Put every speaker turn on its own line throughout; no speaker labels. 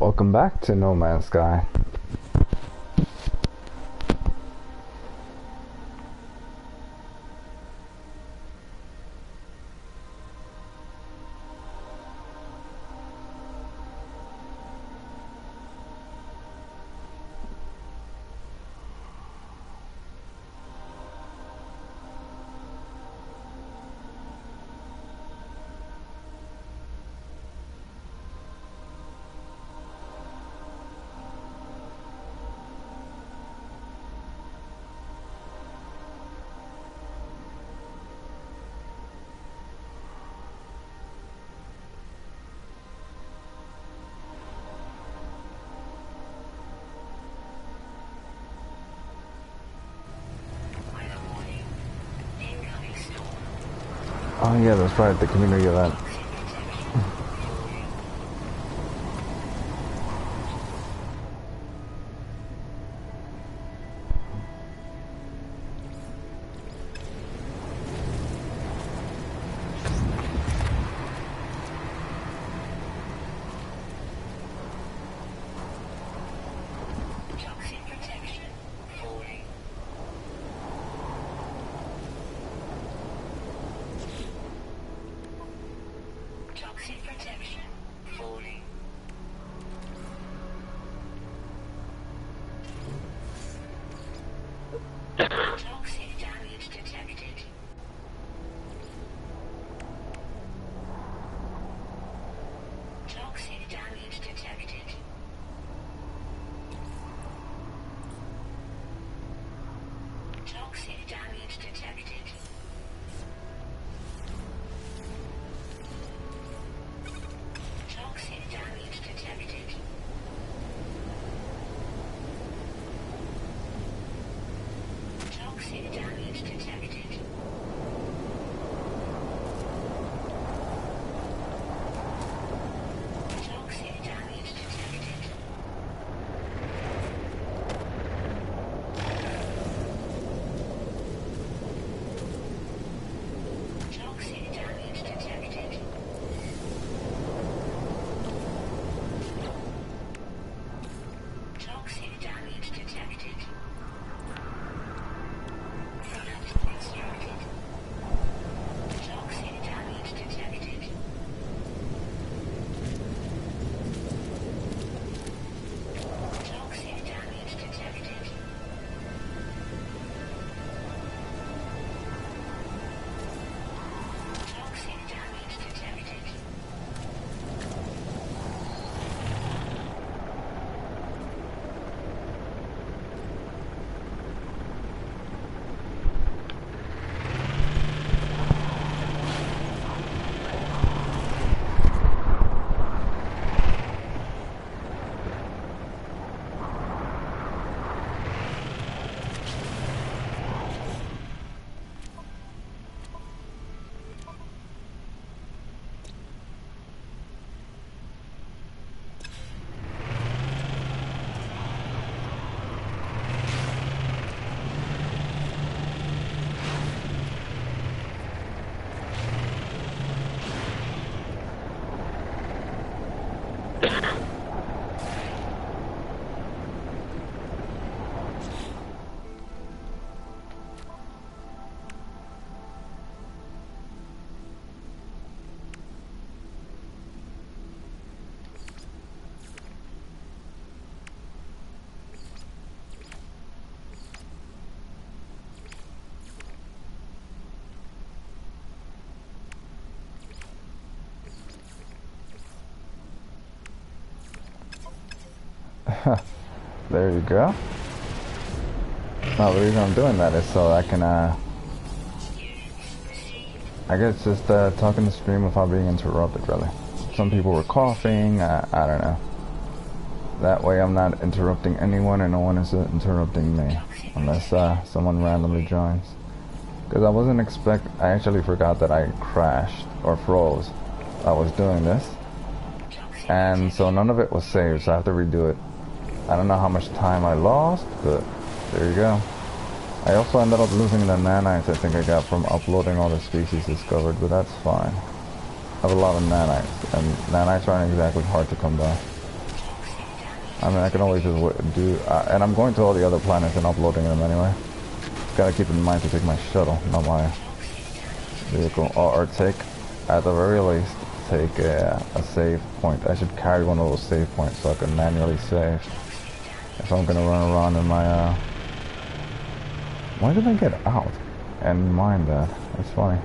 Welcome back to No Man's Sky. Oh yeah, that's right, the community event. There you go. Now the reason I'm doing that is so I can, I guess just talk in the stream without being interrupted, really. Some people were coughing, I don't know. That way I'm not interrupting anyone and no one is interrupting me. Unless someone randomly joins. Because I actually forgot that I crashed or froze. I was doing this. And so none of it was saved, so I have to redo it. I don't know how much time I lost, but there you go. I also ended up losing the nanites I think I got from uploading all the species discovered, but that's fine. I have a lot of nanites, and nanites aren't exactly hard to come by. I mean, I can always just do, and I'm going to all the other planets and uploading them anyway. Gotta keep in mind to take my shuttle, not my vehicle, or take, at the very least, take a save point. I should carry one of those save points so I can manually save. If I'm gonna run around in my, why did I get out and mine that? That's funny.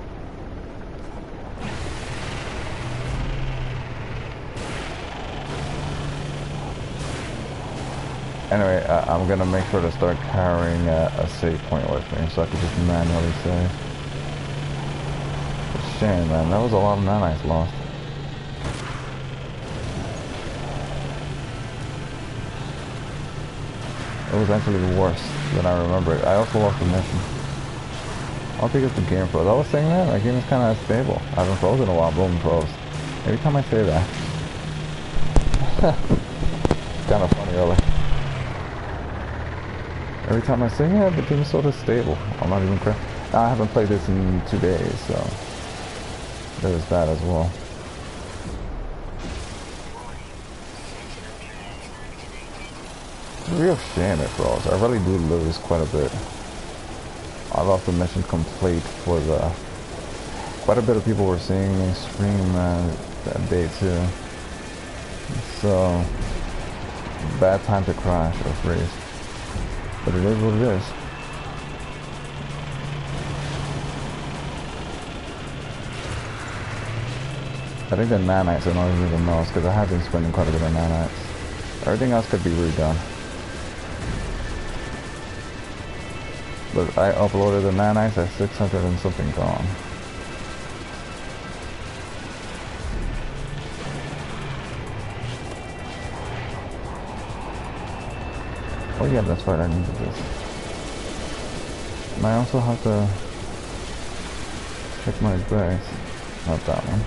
Anyway, I'm gonna make sure to start carrying a save point with me so I can just manually save. It's a shame, man. That was a lot of nanites lost. It was actually worse than I remember it. I also lost the mission. I don't think it's the game froze. I was saying that, my game is kind of stable. I haven't frozen in a while, boom, froze. Every time I say that. It's kind of funny, really. Every time I say, yeah, the game is sort of stable. I'm not even crazy. I haven't played this in 2 days, so there's that as well. Real shame it froze. I really do lose quite a bit. I lost the mission complete for the... Quite a bit of people were seeing me stream that day too. So, bad time to crash or freeze. But it is what it is. I think the nanites are not even the most because I have been spending quite a bit of nanites. Everything else could be redone. But I uploaded the nanites at 600 and something gone. Oh yeah, that's right, I needed this. And I also have to check my base. Not that one.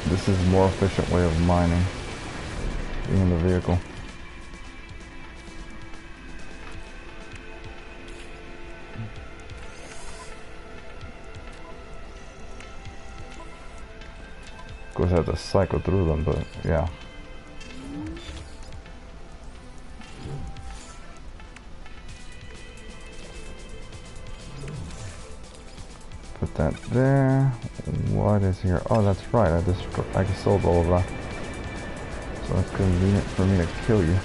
This is a more efficient way of mining in the vehicle. Of course I have to cycle through them, but yeah. Put that there. What is here? Oh, that's right. I just sold all of that. So it's convenient for me to kill you.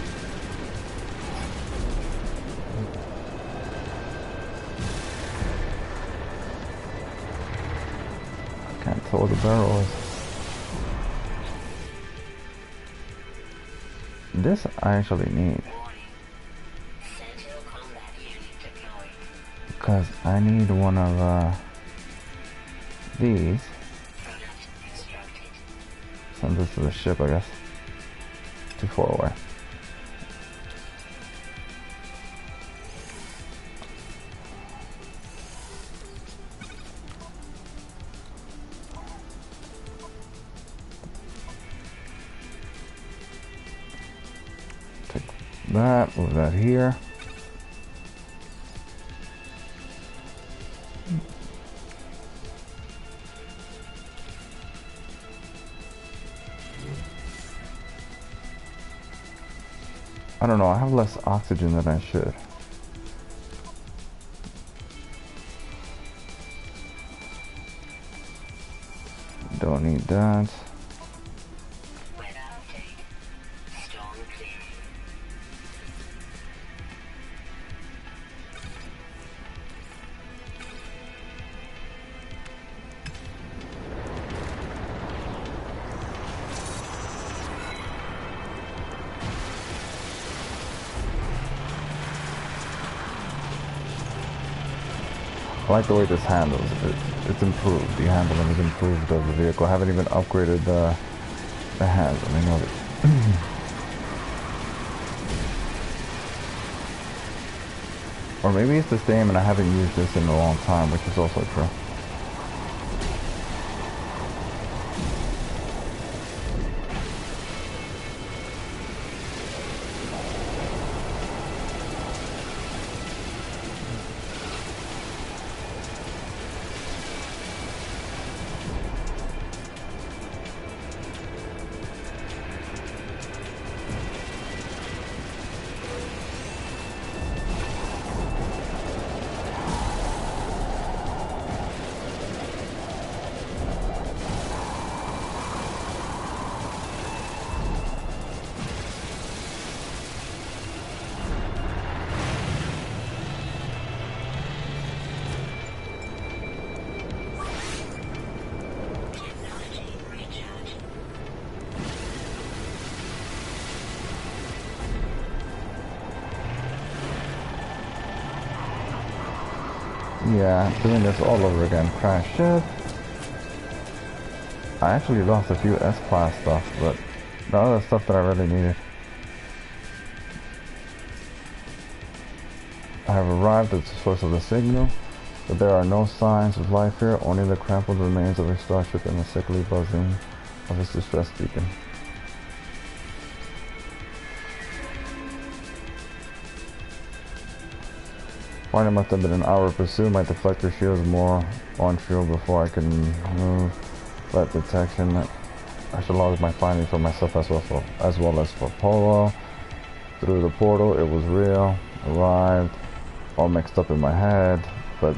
Can't tell what the barrel is. This I actually need. Because I need one of these. Send this to the ship, I guess. Too far away. Take that, move that here. I don't know, I have less oxygen than I should. Don't need that. I like the way this handles. It's improved. The handling is improved of the vehicle. I haven't even upgraded the handling of it. Or maybe it's the same and I haven't used this in a long time, which is also true. Yeah, doing this all over again. Crash ship. I actually lost a few S-Class stuff, but the other stuff that I really needed. I have arrived at the source of the signal, but there are no signs of life here, only the crumpled remains of a starship and the sickly buzzing of its distress beacon. Finally, must have been an hour of pursuit. My deflector shield is more on field before I can move. Threat detection. I should log my findings for myself as well as for Polo. Through the portal, it was real. Arrived. All mixed up in my head, but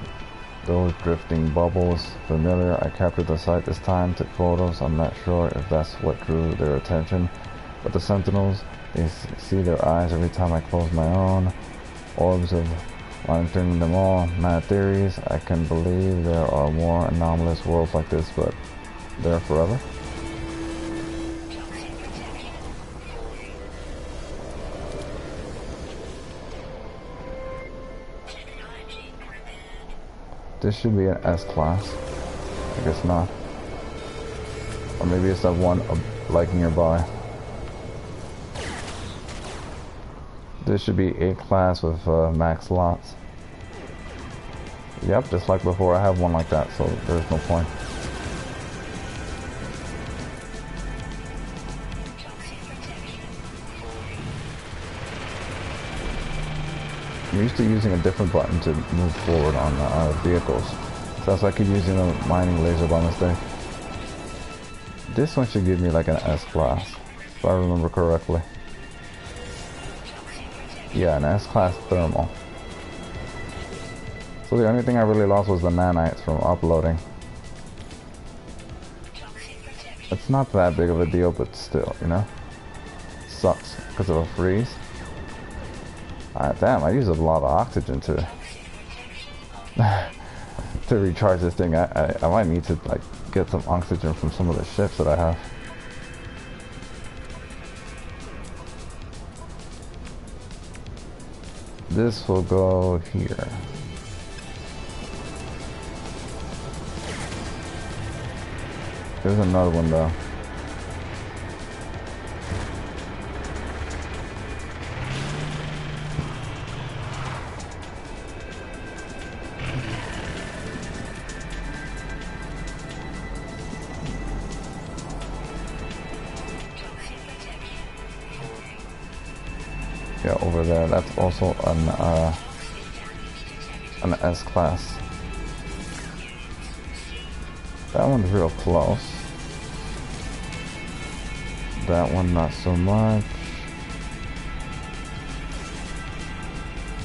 those drifting bubbles familiar. I captured the site this time. Took photos. I'm not sure if that's what drew their attention, but the Sentinels, they see their eyes every time I close my own. Orbs of monitoring them all. Mad theories. I can believe there are more anomalous worlds like this, but they're forever. This should be an S-Class. I guess not. Or maybe it's that one like nearby. This should be A-Class with max slots. Yep, just like before, I have one like that, so there's no point. I'm used to using a different button to move forward on vehicles. So that's why I keep using a mining laser by mistake. This one should give me like an S-Class, if I remember correctly. Yeah, an S-Class thermal. So the only thing I really lost was the nanites from uploading. It's not that big of a deal, but still, you know? Sucks because of a freeze. Damn, I use a lot of oxygen to to recharge this thing. I might need to like get some oxygen from some of the ships that I have. This will go here. There's another one though. Yeah, over there. That's also an S-Class. That one's real close. That one not so much.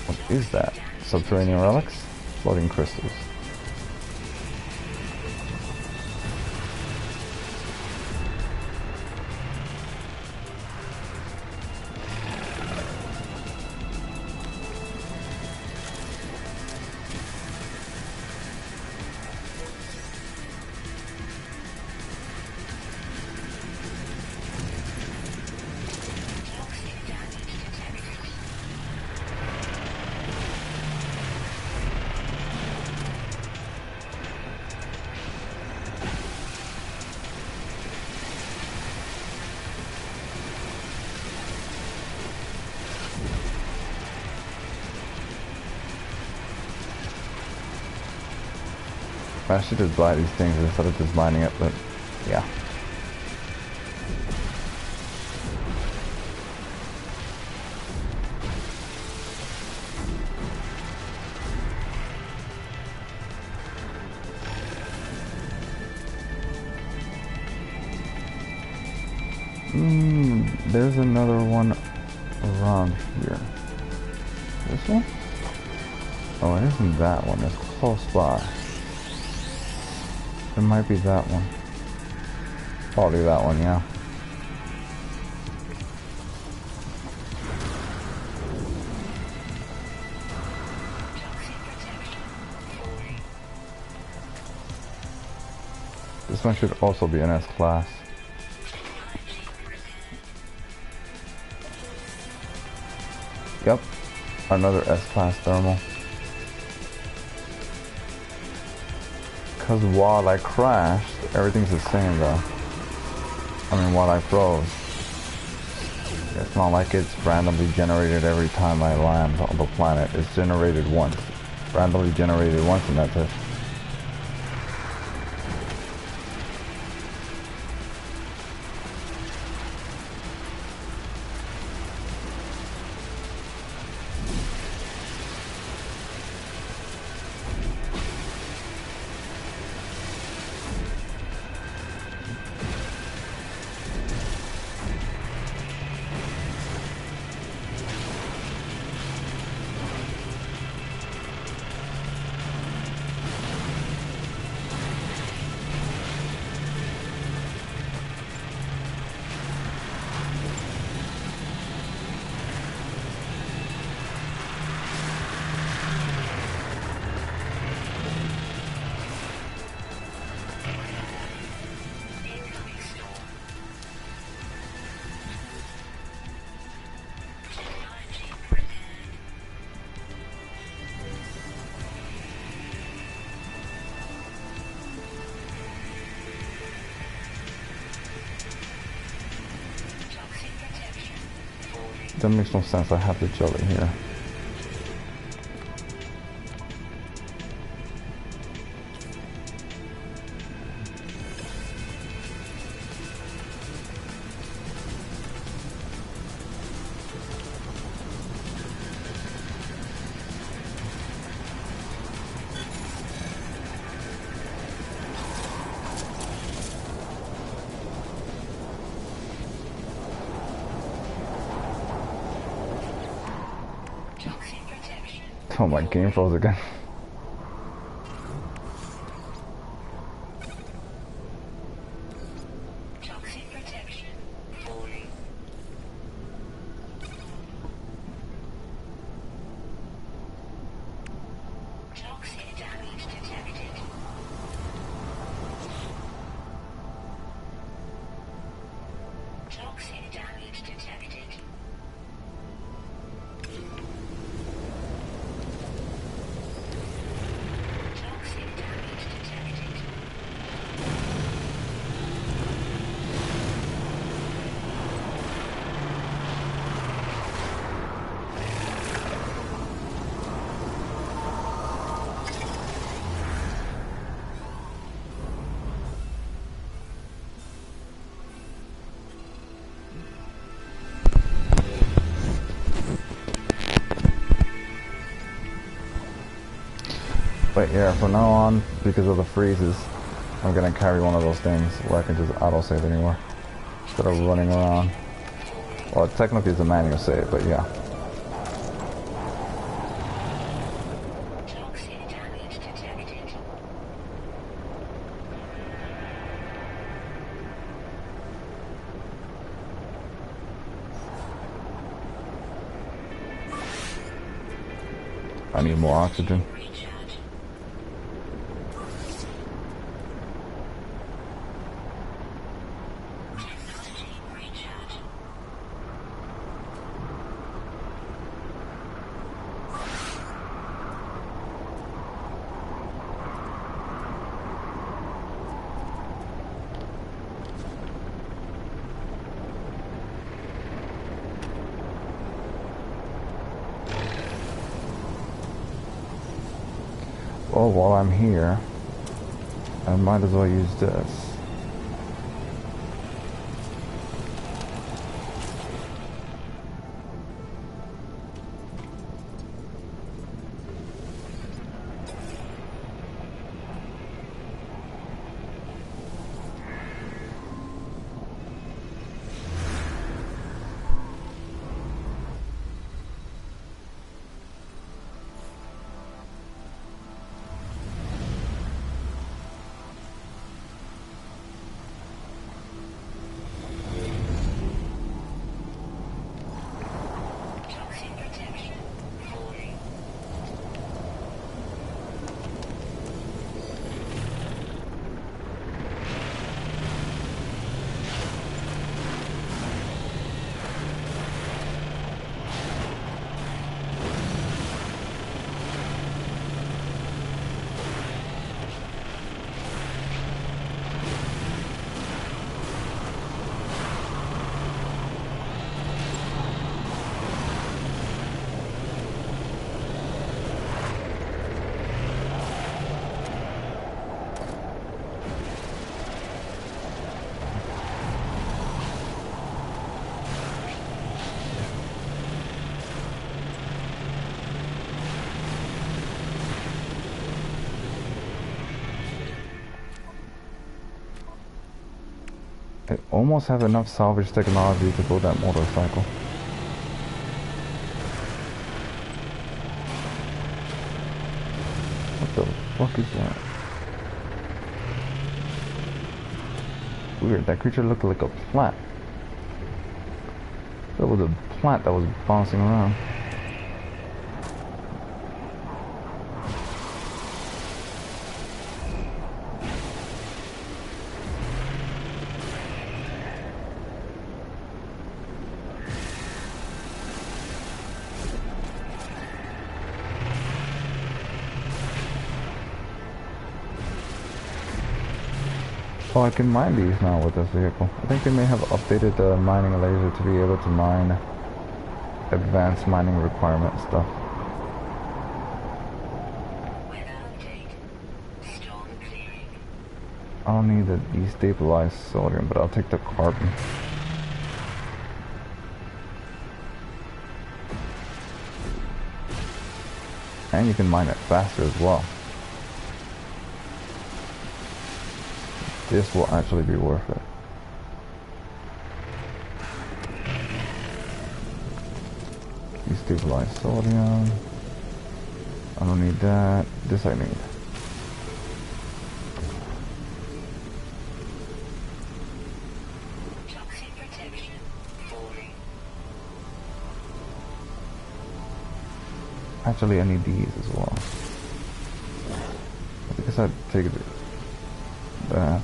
What is that? Subterranean relics? Floating crystals. I should just buy these things instead of just mining it, but yeah. There's another one around here. This one? Oh, it isn't that one. It's close by. It might be that one. Probably that one, yeah. This one should also be an S-class. Yep, another S-class thermal. Because while I crashed, everything's the same though. I mean, while I froze. It's not like it's randomly generated every time I land on the planet. It's generated once. Randomly generated once and that's it. That makes no sense. I have the jelly here. Oh, my game froze again. But yeah, from now on, because of the freezes, I'm gonna carry one of those things where I can just auto-save anywhere instead of running around. Well, technically it's a manual save, but yeah. I need more oxygen. Well, while I'm here, I might as well use this. I almost have enough salvage technology to build that motorcycle. What the fuck is that? Weird, that creature looked like a plant. That was a plant that was bouncing around. Oh, I can mine these now with this vehicle. I think they may have updated the mining laser to be able to mine advanced mining requirement stuff. I don't need the destabilized sodium, but I'll take the carbon. And you can mine it faster as well. This will actually be worth it. Destabilized sodium. I don't need that. This I need. Actually, I need these as well. I guess I'd take that.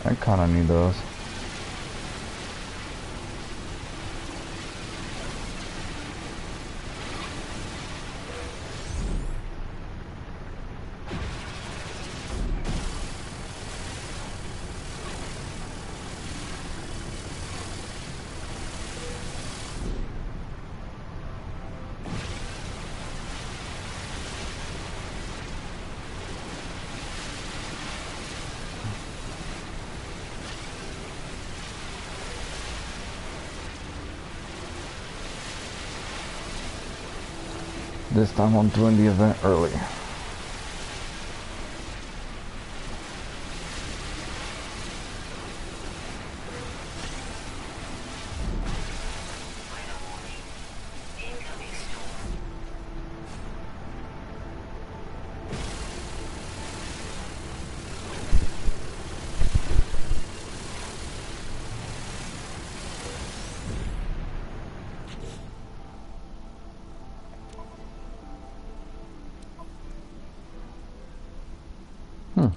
I kinda need those. This time I'm doing the event early. Hmm.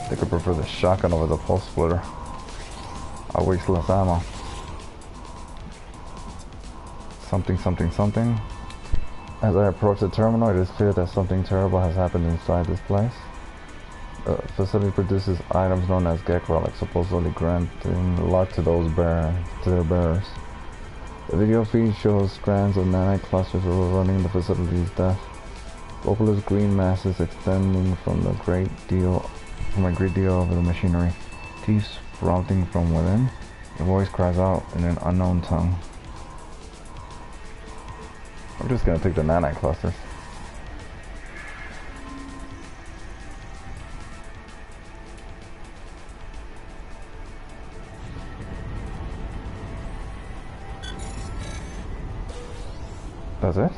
I think I prefer the shotgun over the pulse splitter. I waste less ammo. Something, something, something. As I approach the terminal, it is clear that something terrible has happened inside this place. The facility produces items known as Gek relics, supposedly granting luck to their bearers. The video feed shows strands of nanite clusters overrunning the facility's depth. Vocalist green masses extending from a great deal over the machinery. Teeth sprouting from within. A voice cries out in an unknown tongue. I'm just gonna take the nanite clusters. That's it?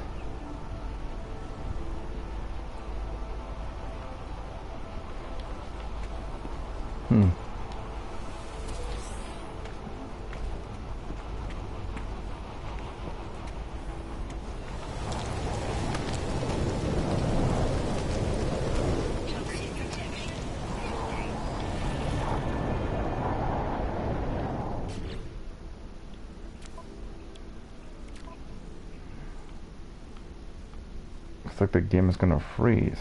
Looks like the game is gonna freeze.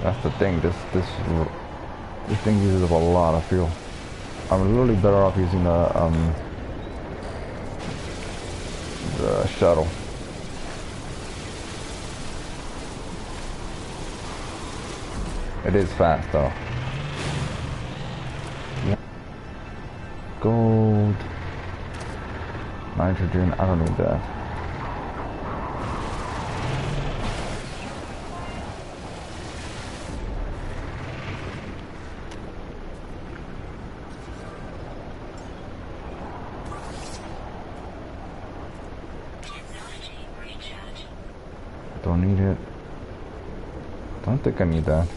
That's the thing. This thing uses up a lot of fuel. I'm literally better off using the shuttle. It is fast though. Yep. Gold, nitrogen. I don't need that. Don't need it. Don't think I need that.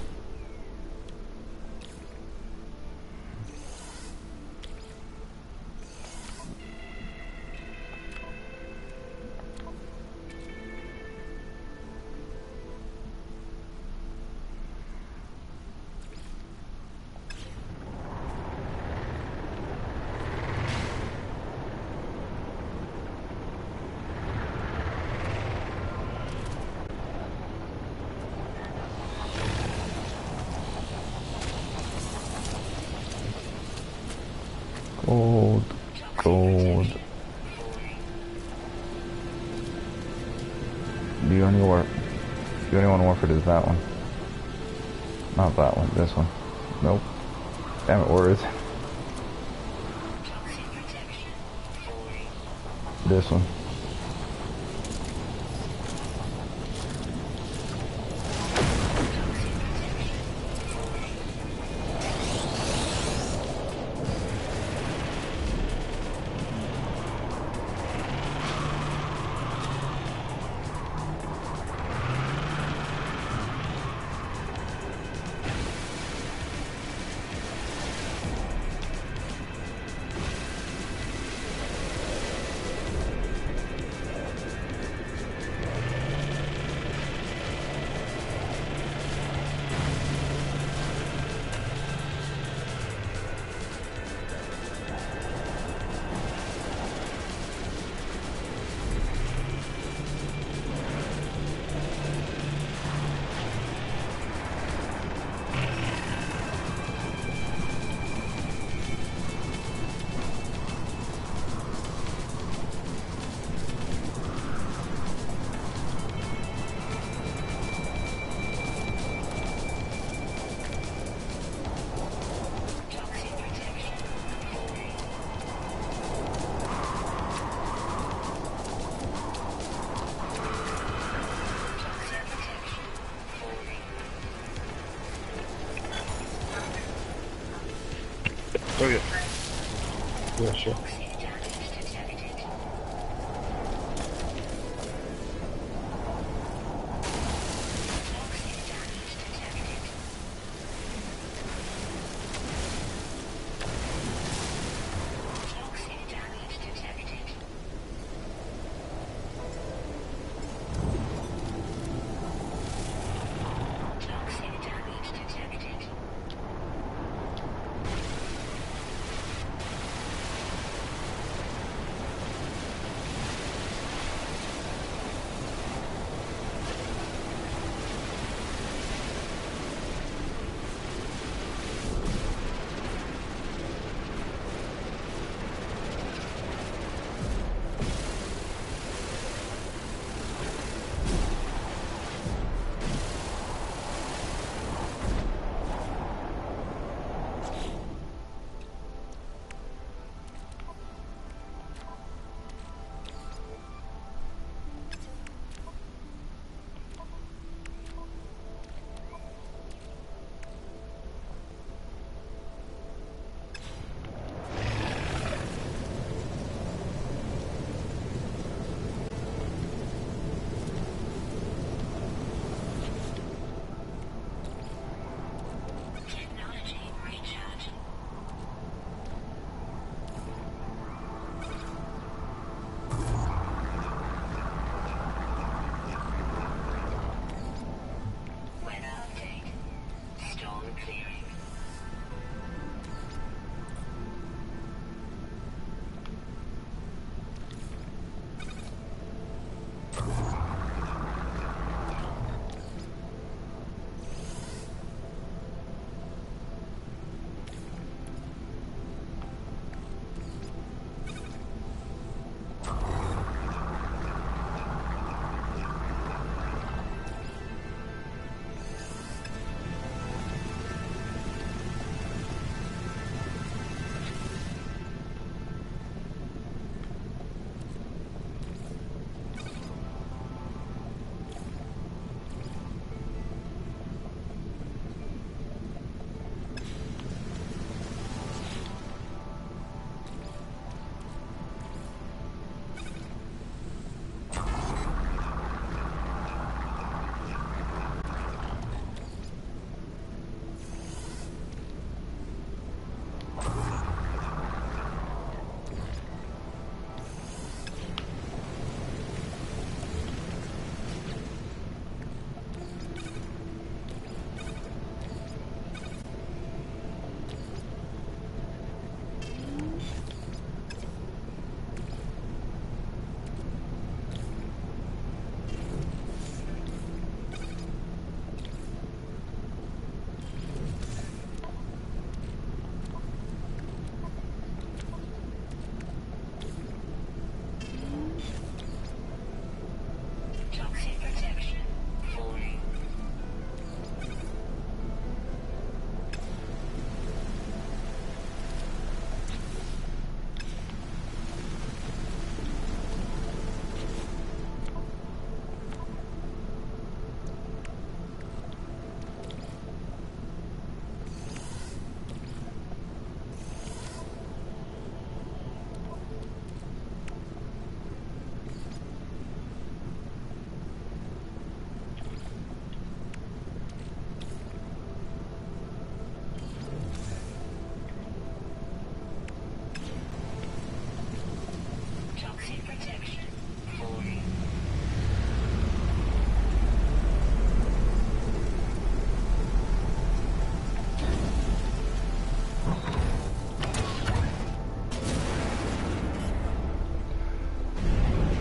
Gold, gold. The only one I want for it is that one. Not that one, this one. Nope. Damn it, where is it? This one.
Okay. Yeah, sure.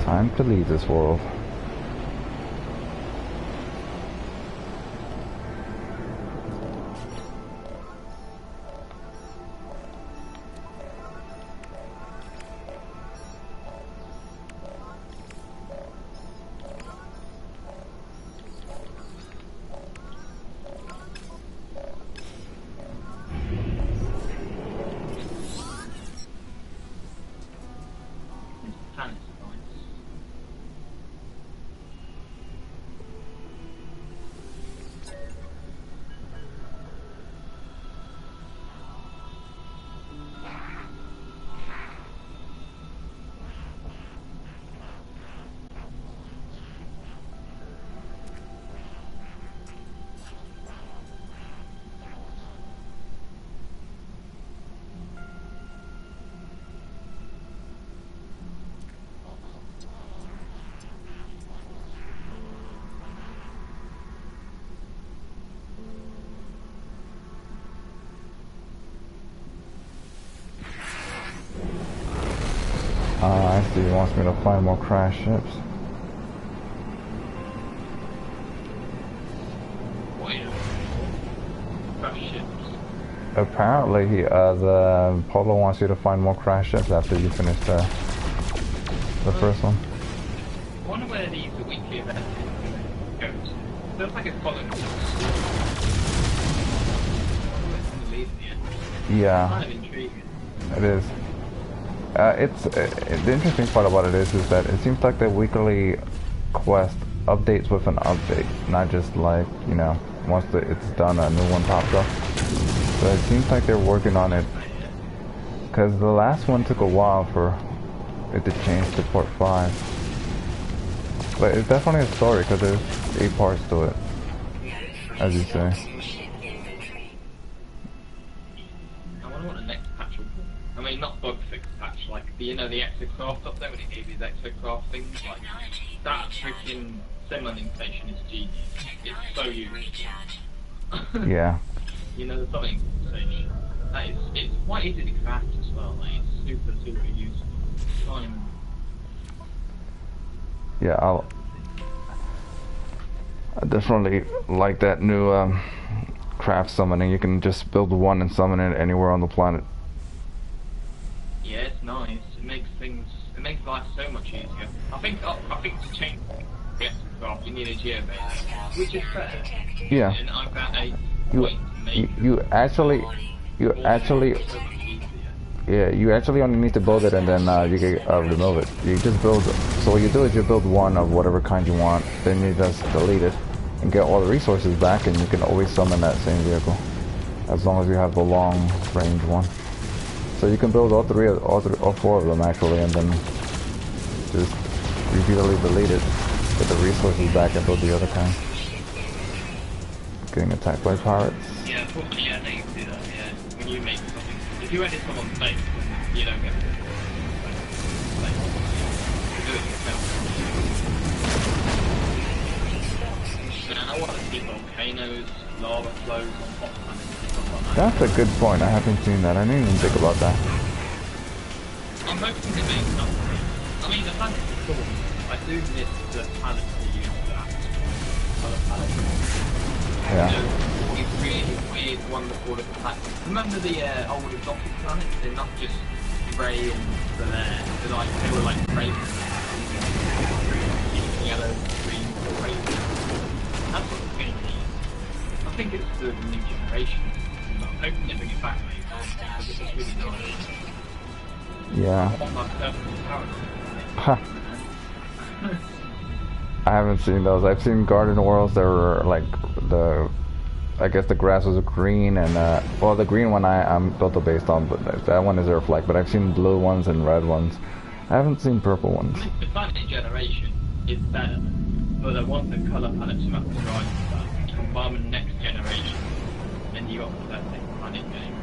Time to leave this world. I see. He wants me to find more crashed ships. Apparently, the Polo wants you to find more crash ships after you finish the first one.
I wonder where these weekly events go to. Feels like it's following.
Yeah.
Kind of intriguing.
It is. The interesting part about it is that it seems like the weekly quest updates with an update, not just like, you know, once it's done, a new one pops up. So it seems like they're working on it, because the last one took a while for it to change to part 5. But it's definitely a story, because there's 8 parts to it, as you say.
I wonder what the next patch will be. I mean, not bug fix patch, like, you know, the exocraft up there when it gave you the exocraft things, like, that freaking sim-landing station is genius. It's so useful.
Yeah.
You know, the something station. That is, it's quite easy to craft as well, like, it's super, super useful.
Yeah, I definitely like that new craft summoning. You can just build one and summon it anywhere on the planet.
Yeah, it's nice. It makes life so much easier. I think to change the exocraft, you need a geobase, which is fair.
Yeah.
And I've got a
you actually only need to build it, and then you can remove it. You just build. So what you do is you build one of whatever kind you want, then you just delete it and get all the resources back, and you can always summon that same vehicle, as long as you have the long range one. So you can build all 4 of them actually, and then just repeatedly delete it, get the resources back, and build the other kind. Getting attacked by pirates.
Yeah, they can do that, yeah. When you make something, if you edit someone's face, you don't get it. You do it yourself. And I want to see volcanoes, lava flows on hot planets and stuff like that.
That's a good point. I haven't seen that. I didn't even think about that.
I'm hoping to make something. I mean, the planets are cool. I do miss the planets to use that colour palette.
Yeah.
You know, these really weird, wonderful little planets. Remember the old exotic planets? They're not just grey and they're like, they were like grey, yellow, green, grey. That's what it's going to be. I think it's the new generation. I'm hoping they bring it back later, because it's really nice.
Yeah.
I want my personal
Huh. I haven't seen those. I've seen garden worlds that were like I guess the grass was green, and well, the green one I'm built based on, but that one is Earth-like. But I've seen blue ones and red ones. I haven't seen purple ones.
The planet generation is better, but I want the colour palettes from Apple Drive that combine with the next generation, and you got the perfect planet game.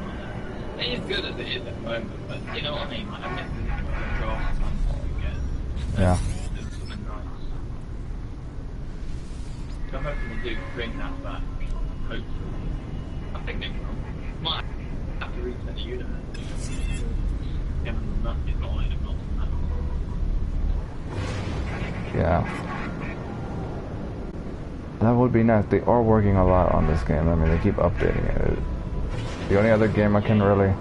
It is good as it is at the moment, but you know what I mean? Like, I miss the grass planets you get.
Yeah.
I'm hoping they do bring that back. Hopefully. I think they will. Might have to reset the universe. Yeah, that is not like not that.
Yeah. That would be nice. They are working a lot on this game. I mean, they keep updating it. The only other game I can really...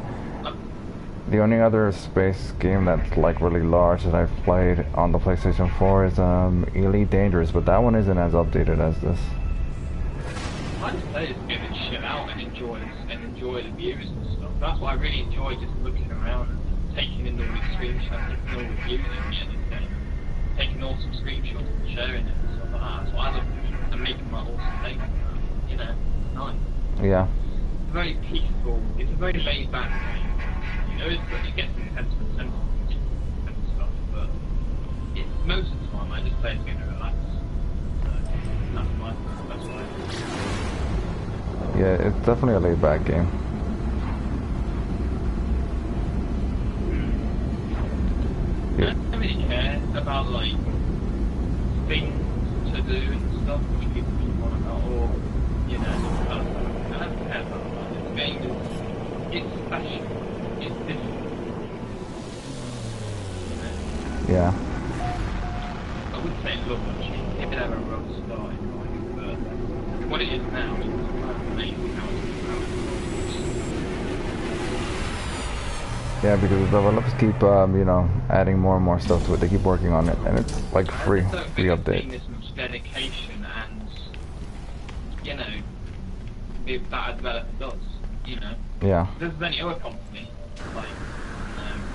The only other space game that's like really large that I've played on the PlayStation 4 is Elite Dangerous, but that one isn't as updated as this.
I just play this game and shit out and enjoy the views and stuff. That's what I really enjoy, just looking around and taking in all the screenshots, taking all the views in the end of the day. Taking awesome screenshots and sharing it and stuff like that. That's what I love doing. And making my awesome thing. You know, nice.
Yeah.
It's very peaceful. It's a very laid back game. You know, it gets intense and stuff, but most of the time I just play this game to relax. So that's why.
Yeah, it's definitely a laid back game.
Yeah. I don't really care about like things to do and stuff which people want about, or you know, I don't care about that. This game it's special. It's different. You know?
Yeah.
I wouldn't say it looked much. It did have a rough start in life, but what it is now, it's kind of amazing how it's
Yeah, because the developers keep, you know, adding more and more stuff to it. They keep working on it, and it's like free
I don't think I've
update.
seen this much dedication and, you know, that a developer does, you know.
Yeah.
There's any other company, like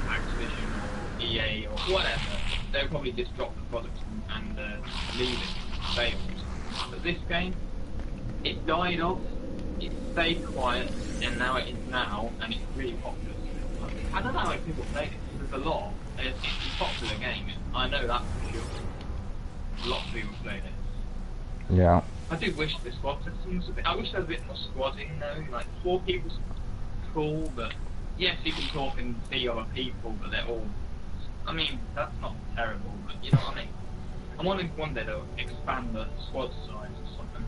Activision or EA or whatever, they'll probably just drop the product and leave it failed. But this game, it died off, it stayed quiet, and now it is now, and it's really popular. I don't know how people play it. There's a lot. It's a popular game. I know that for sure. Lots of people played it.
Yeah.
I do wish the squad system was a bit. I wish there was a bit more squadding though. Like 4 people's cool, but yes, you can talk and see other people, but they're all. I mean, that's not terrible, but you know what I mean. I'm wondering if one day they'll expand the squad size or something.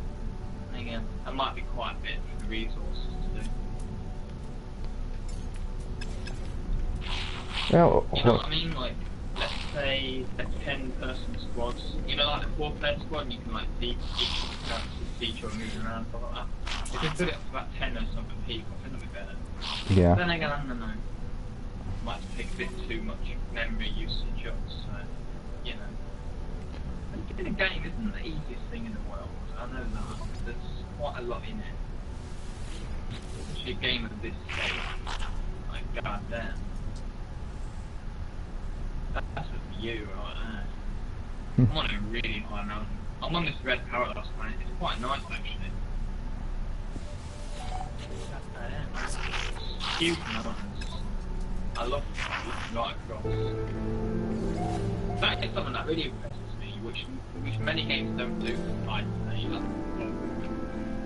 And again, that might be quite a bit for the resources to do.
Yeah.
You know what I mean? Like, let's say a 10-person squad. You know, like the 4-player squad, and you can like see each other moving around, stuff like that. If you put it up to about 10 or something people, I think that'd be better.
Yeah.
Then again, I don't know. Might take a bit too much memory usage up, so, you know. Making a game isn't the easiest thing in the world. I know that. There's quite a lot in it. Especially a game of this scale. Like, goddamn. That's with you right there. I'm on a really high mountain. I'm on this red paradise planet. It's quite nice actually. Huge mountains. I love it right across. That is something that really impresses me, which many games don't do. I'd say.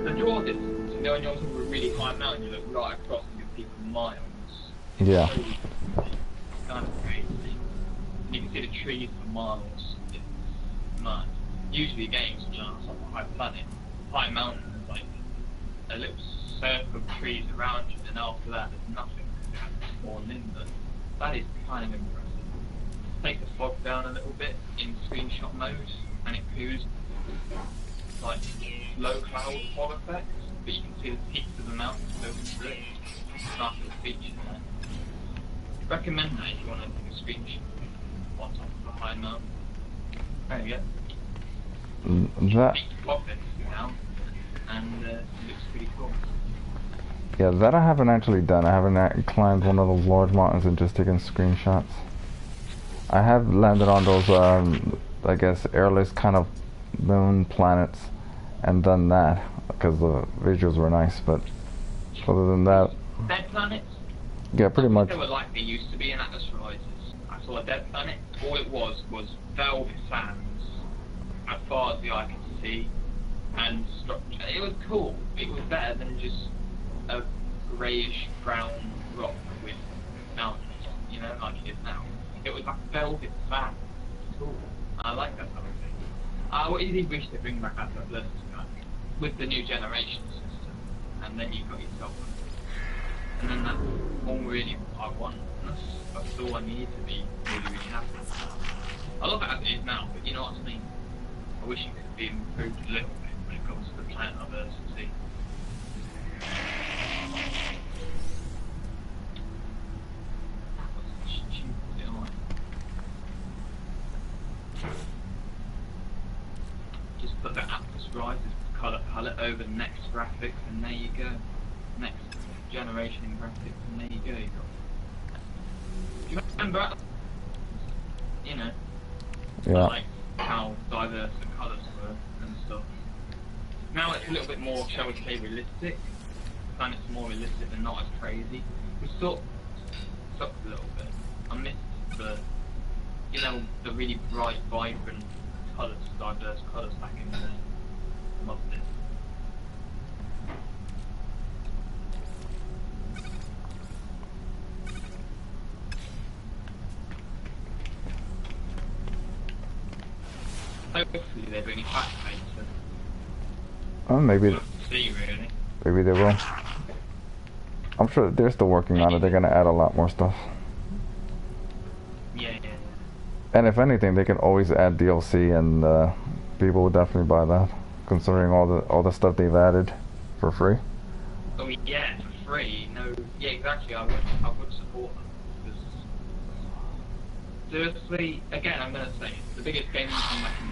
The draw distance, you know, when you're on top of a really high mountain, you look right across and you see for miles.
Yeah.
It's kind of crazy. You can see the trees for miles. It's nuts. Usually games, you know, it's like a high planet, high mountain, there's like a little circle of trees around you, and after that there's nothing more limber. That is kind of impressive. Take the fog down a little bit in screenshot mode, and it proves like low cloud fog effects, but you can see the peaks of the mountains filtered through it. It's a nice little feature there. Recommend that if you want to take a screenshot on top of a high mountain. There you go.
That.
Down, and it looks pretty cool.
Yeah, that I haven't actually done. I haven't climbed one of those large mountains and just taken screenshots. I have landed on those, I guess, airless kind of moon planets and done that because the visuals were nice. But other than that,
Dead planets?
yeah, pretty much.
They were like they used to be in Atlas Rises. I saw a dead planet. All it was velvet sands as far as the eye could see, and structure. It was cool. It was better than just a greyish brown rock with mountains, you know, like it is now. It was like velvet sand. Cool. I like that sort of thing. I really wish they bring back that diversity with the new generation system, and then you've got yourself, and then that's all really I want. That's all I need to be really, really happy. I love it as it is now, but you know what I mean. I wish it could be improved a little bit when it comes to the planet diversity. Just put the Atlas Rises colour palette over the next graphics, and there you go. Next generation graphics, and there you go. Do you remember Atlas? You know.
Yeah.
Like how diverse the colours were and stuff. Now it's a little bit more, shall we say, realistic. The planet's more realistic and not as crazy. It sucks a little bit. I missed the, you know, the really bright, vibrant colours, diverse colours back in the day. Loved it. Hopefully they bring it back later.
Oh, maybe.
We'll see, really.
Maybe they will. I'm sure they're still working on it. They're gonna add a lot more stuff.
Yeah.
And if anything, they can always add DLC, and people would definitely buy that, considering all the stuff they've added for free.
Oh yeah, for free. No, yeah, exactly. I would support them. Because seriously, again, I'm gonna say it's the biggest gaming comeback in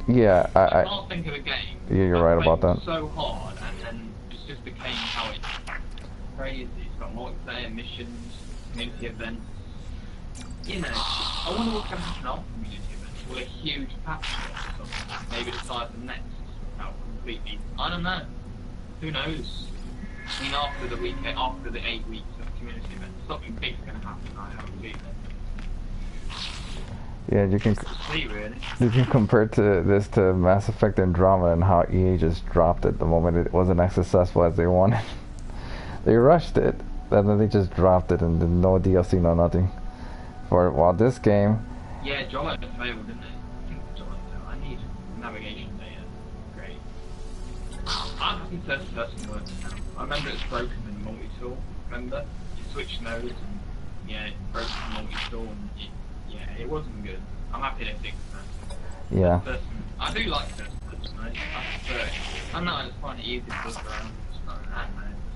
history.
Yeah,
I can't think of a game.
Yeah, you're right about that.
So hard, and then it just became how it's crazy. It's got multiplayer missions, community events. You know, I wonder what's going to happen after community events. Will a huge patch or something maybe decide the next out completely? I don't know. Who knows? I mean, after the 8 weeks of community events, something big's going to happen. I hope.
Yeah, you can.
See, really.
You can compare this to Mass Effect Andromeda and how EA just dropped it the moment it wasn't as successful as they wanted. They rushed it, and then they just dropped it, and no DLC, no nothing. While this game.
Yeah, Andromeda failed, didn't it? I think Andromeda. I need navigation data. Great. I haven't first person works now. I remember it was broken in multi-tool. Remember? You switched nodes, and yeah, it broke in multi-tool, and yeah, it wasn't good. I'm happy they fixed that.
Yeah.
I do like first person. I prefer it. I know, I just find it easy to look around.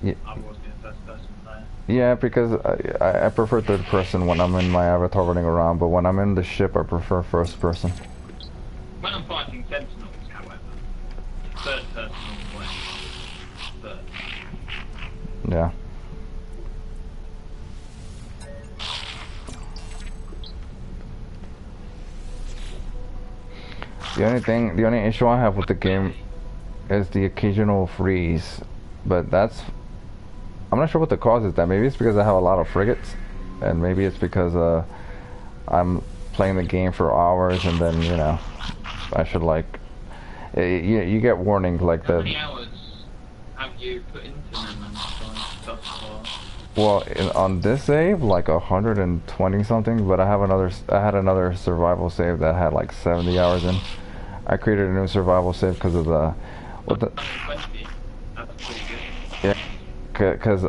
Yeah.
I've always been a first person player.
Yeah, because I prefer third person when I'm in my avatar running around, but when I'm in the ship, I prefer first person.
When I'm fighting sentinels, however, third person all the way. Third.
Yeah. The only issue I have with the game is the occasional freeze, but I'm not sure what the cause is. That maybe it's because I have a lot of frigates, and maybe it's because I'm playing the game for hours, and then I should you get warning like that.
How many hours have you put into them and stuff for?
Well, on this save, like 120 something, but I had another survival save that had like 70 hours in. I created a new survival save because of the. What the?
120. That's pretty good.
Yeah, because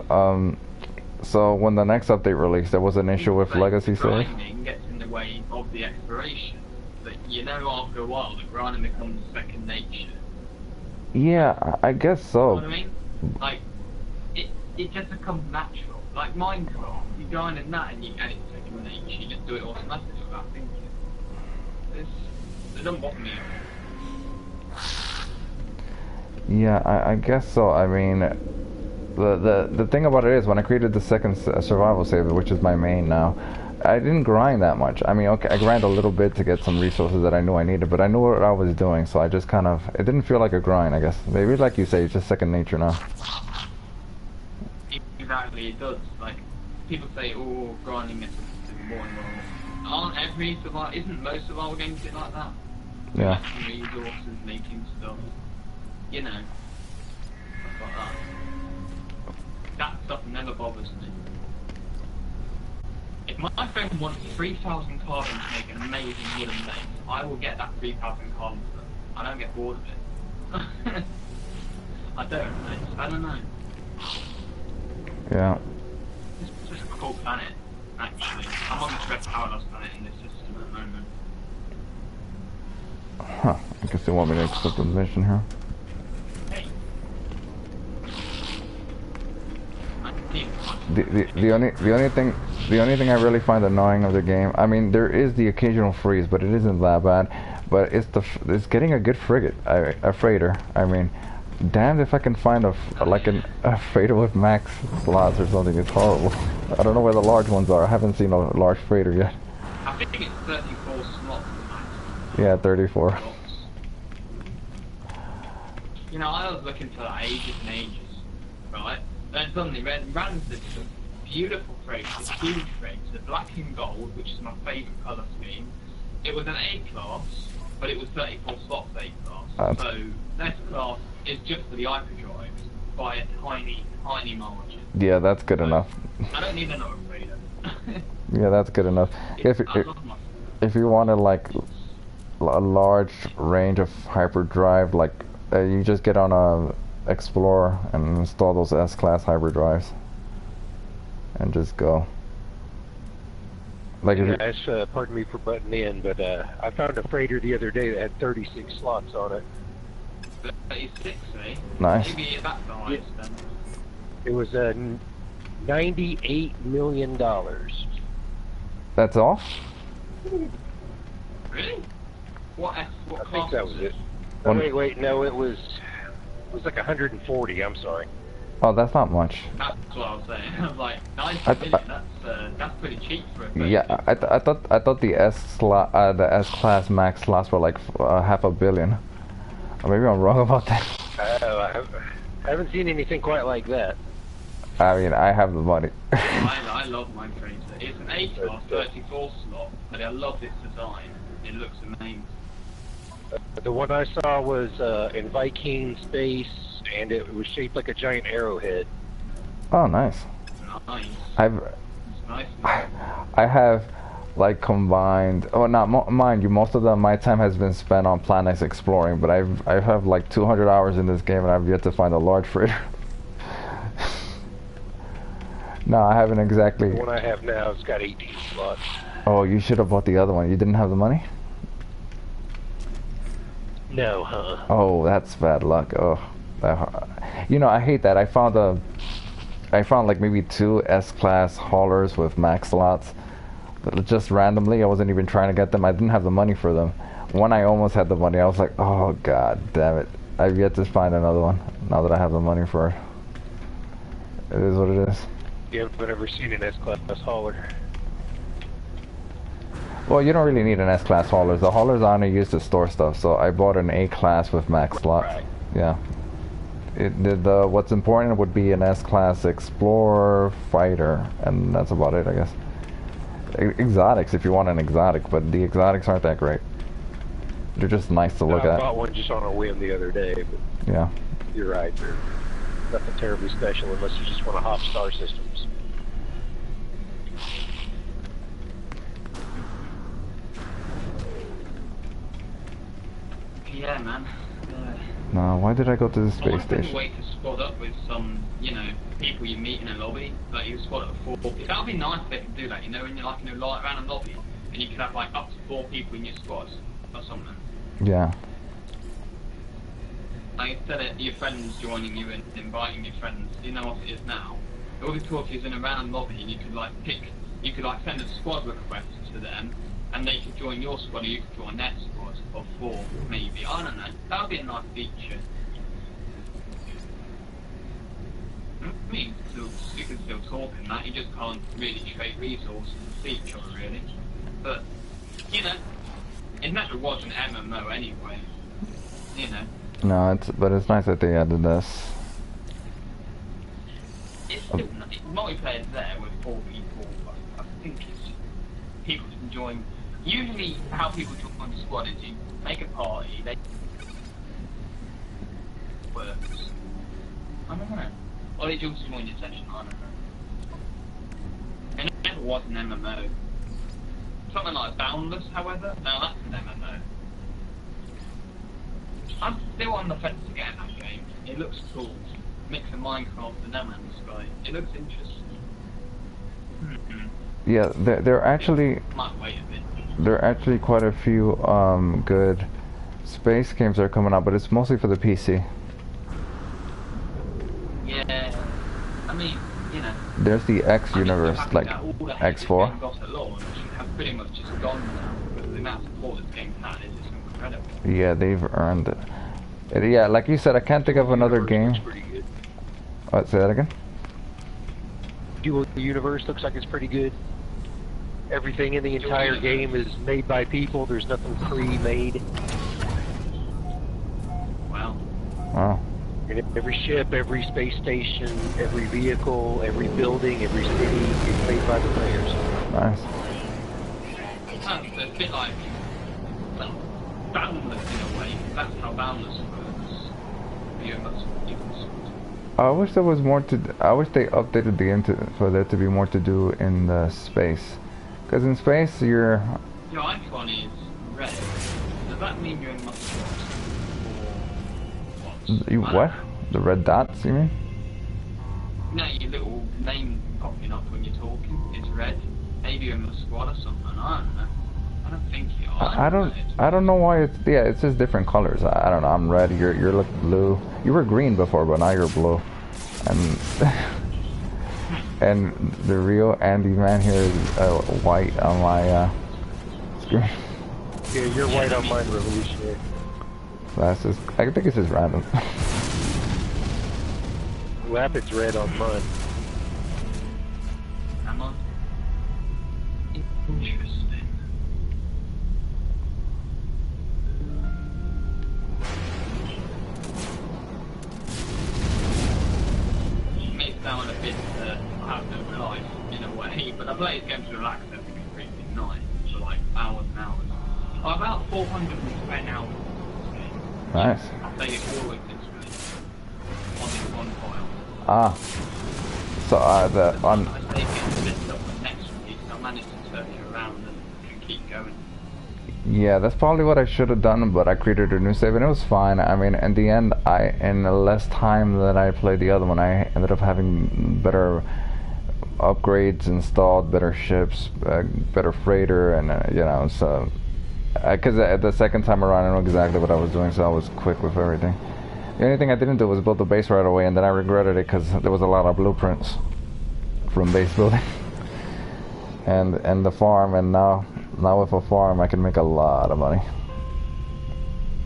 so when the next update released, there was an issue with legacy save.
Grinding gets in the way of the exploration, but after a while, the grinding becomes second nature.
Yeah, I guess so.
You know what I mean? Like, it just becomes natural. Like Minecraft, you grind in that and it's second nature. You just do it automatically without thinking. It doesn't bother me.
Yeah, I guess so. I mean, the thing about it is, when I created the second survival save, which is my main now, I didn't grind that much. I mean, okay, I grind a little bit to get some resources that I knew I needed, but I knew what I was doing, so I just it didn't feel like a grind, I guess. Maybe like you say, it's just second nature now.
Exactly, it does. Like, people say, oh, grinding is more and more. Isn't most survival games a bit like that?
Yeah.
Collecting resources, making stuff. Stuff like that. That stuff never bothers me. If my friend wants 3,000 carbon to make an amazing wooden base, I will get that 3,000 carbon for them. I don't get bored of it. I don't know.
Yeah.
It's just a cool planet, actually. I'm on the Red Paradise planet in this system at the moment.
Huh. I guess they want me to accept the mission here.
Hey.
The only thing I really find annoying of the game, I mean, there is the occasional freeze, but it isn't that bad. But it's getting a good a freighter. I mean, damned if I can find a freighter with max slots or something. It's horrible. I don't know where the large ones are. I haven't seen a large freighter yet.
I think it's 34 slots.
Yeah, 34.
I was looking for ages and ages, right? Then suddenly ran this beautiful freight, this huge freight, the black and gold, which is my favourite colour scheme. It was an A class, but it was 34 slots A class. So this class is just for the hyperdrives by a tiny, tiny margin.
Yeah, that's good enough.
I don't need another freighter.
Yeah, that's good enough. If you wanted like a large range of hyperdrive, like you just get on a Explorer and install those S-class hyperdrives and just go. Like, if
Yes, pardon me for butting in, but I found a freighter the other day that had 36 slots on it.
36, eh?
Nice.
Maybe that's the highest then.
It was $98 million.
That's all?
Really? What
I
class
think that was it.
One-
Oh, wait, no, it was like 140. I'm sorry.
Oh, that's not much.
That's what I was saying. I was like, 90
I-
million, that's pretty cheap for a
Yeah, I thought the the S class max slots were like $500 million. Or maybe I'm wrong about that.
I haven't seen anything quite like that.
I mean, I have the money.
I love my freighter. It's an A-class 34 slot, but I love its design. It looks amazing.
The one I saw was in Viking space, and it was shaped like a giant arrowhead.
Oh, nice.
Nice.
I've
It's nice.
I have like combined. Oh, not mind you. Most of my time has been spent on planets exploring, but I have like 200 hours in this game, and I've yet to find a large freighter. No, I haven't exactly.
The one I have now has got 18 slots.
Oh, you should have bought the other one. You didn't have the money?
No, huh?
Oh, that's bad luck. Oh, you know, I hate that. I found like maybe 2 S-class haulers with max slots, but just randomly. I wasn't even trying to get them. I didn't have the money for them. One I almost had the money. I was like, oh god damn it. I've yet to find another one now that I have the money for it. It is what it is.
You haven't ever seen an S-class hauler.
Well, you don't really need an S-class hauler. The haulers are only used to store stuff, so I bought an A-class with max slots.
Right.
Yeah. What's important would be an S-class explorer fighter, and that's about it, I guess. Exotics, if you want an exotic, but the exotics aren't that great. They're just nice to look
I
at.
bought one just on a whim the other day, but
Yeah.
you're right. They're nothing terribly special unless you just want to hop star systems.
Yeah, man.
No, why did I go to the
I
space
want to
station?
wait to squad up with some, people you meet in a lobby. Like you squad up with 4 people. That would be nice if they could do that, when you're like in a random lobby and you could have like up to 4 people in your squad or something.
Yeah.
Like instead of your friends joining you and inviting your friends, you know what it is now. All the talk is in a random lobby and you could send a squad request to them and they could join your squad or you could join their squad of 4 maybe. I don't know. That would be a nice feature. I mean, you can still talk in that, you just can't really trade resources and see each other really. But, it never was an MMO anyway.
No, but it's nice that they added this.
It's still multiplayer there with 4 people. I think it's people can join. Usually, how people join the squad is you make a party. They works. I don't know. Or they just join your session. I don't know. And it never was an MMO. Something like Boundless, however. Now that's an MMO. I'm still on the fence to get that game. It looks cool. Mix of Minecraft and No Man's Sky. It looks interesting.
Yeah, they're actually
Might wait a bit.
there are actually quite a few good space games that are coming out, but it's mostly for the PC.
Yeah, I mean,
There's the X universe,
I'm
like
happy that all the
X4.
Game got at launch have pretty much just gone now. Because the amount of support this game had is just incredible.
Yeah, they've earned it. Yeah, like you said, I can't think of another game.
Looks pretty good.
Say that again?
The universe looks like it's pretty good. Everything in the entire game is made by people. There's nothing pre-made.
Wow.
Wow.
And every ship, every space station, every vehicle, every building, every city is made by the players.
Nice.
Sounds a bit like Boundless in a way. That's how Boundless works. You must.
I wish there was more to. I wish they updated the game for there to be more to do in the space. Because in space, you're.
Your icon is red. Does that mean you're in Mustard? Or what?
You what? The red dots, you mean?
No, your little name popping up when you're talking is red. maybe in the squad or something. I don't know. I don't think you are.
I don't know why it's, yeah, it's just different colors. I don't know. I'm red. You're like blue. You were green before, but now you're blue. And and the real Andy man here is white on my screen.
Yeah, you're white on mine, Revolutionary.
That's just, I think it's just random.
Rapid's red on mine.
Am I? Interesting. It may sound a bit out of life in a way, but I play this game to relax every freaking night for like hours and hours. About 420 hours.
Nice.
I played it all with this on this one file.
Ah. So on.
I take it a bit up the next release. I managed to turn it around and keep going.
Yeah, that's probably what I should have done, but I created a new save and it was fine. I mean, in the end, in less time than I played the other one, I ended up having better upgrades installed, better ships, better freighter, and you know, so because the second time around I know exactly what I was doing, so I was quick with everything. The only thing I didn't do was build the base right away, and then I regretted it because there was a lot of blueprints from base building and the farm, and now with a farm I can make a lot of money.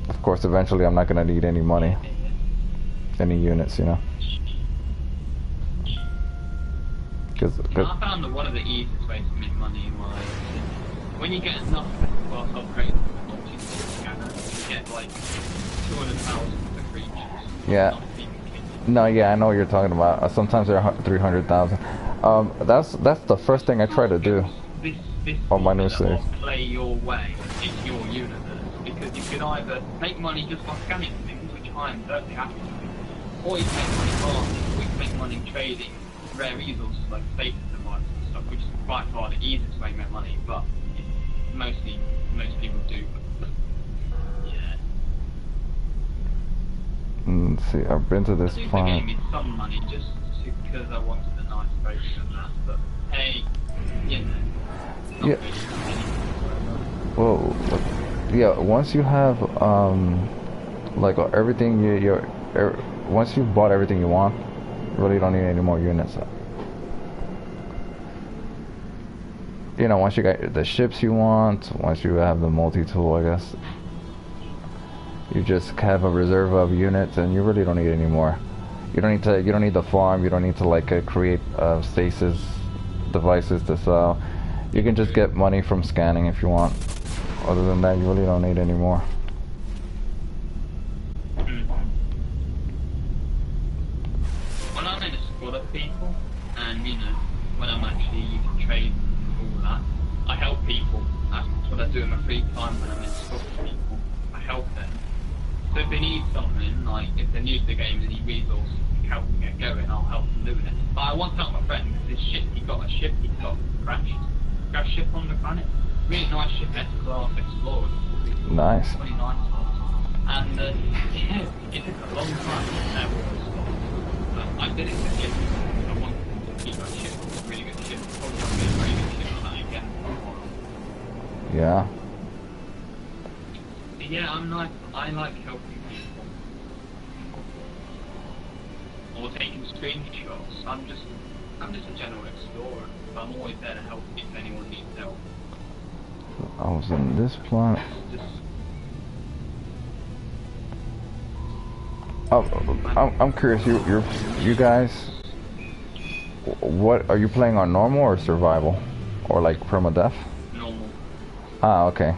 Of course, eventually I'm not going to need any money, any units, you know. Cause
I found that one of the easiest ways to make money in my opinion, when you get enough whilst upgrading the multi-scanner, you get like 200,000 for creatures.
yeah. No, yeah, I know what you're talking about. Sometimes they're 300,000. That's the first thing I try to do
This
on my new save.
play your way into your universe, because you can either make money just by scanning things, which I am perfectly happy to do, or you can make money farming, or you can make money trading rare resources like status devices and stuff, which is by far the easiest way to make money, but most people do. Yeah.
Let's see, I've been to this
I do
farm.
the game needs some money just because I wanted a nice version of that, but hey, you know.
Yeah. Well, yeah. Once you have like everything once you've bought everything you want, you really don't need any more units. You know, once you got the ships you want, once you have the multi-tool, I guess, you just have a reserve of units, and you really don't need any more. You don't need the farm. You don't need to like create stasis devices to sell. You can just get money from scanning if you want. Other than that, you really don't need any more.
When I'm in a squad of people, and you know, when I'm actually you can trade all that, I help people. That's what I do in my free time when I'm in a squad of people. I help them. So if they need something, like if they're new to the game and they need resources to help them get going, I'll help them doing it. But I once helped my friend because he got crashed. Crashed ship on the planet. Really nice ship, S-Class Explorer.
Nice.
Really nice one. And it took a long time to get but I did it to get I wanted to keep my ship. It's a really good ship. Probably not be a very good ship like that again.
Yeah.
But yeah, I'm nice. I like helping people. Or taking screenshots. I'm just a general explorer. But I'm always there to help if anyone needs help.
I was in this planet. I'm curious. You guys, what are you playing on, normal or survival, or like permadeath?
Normal.
Ah, okay.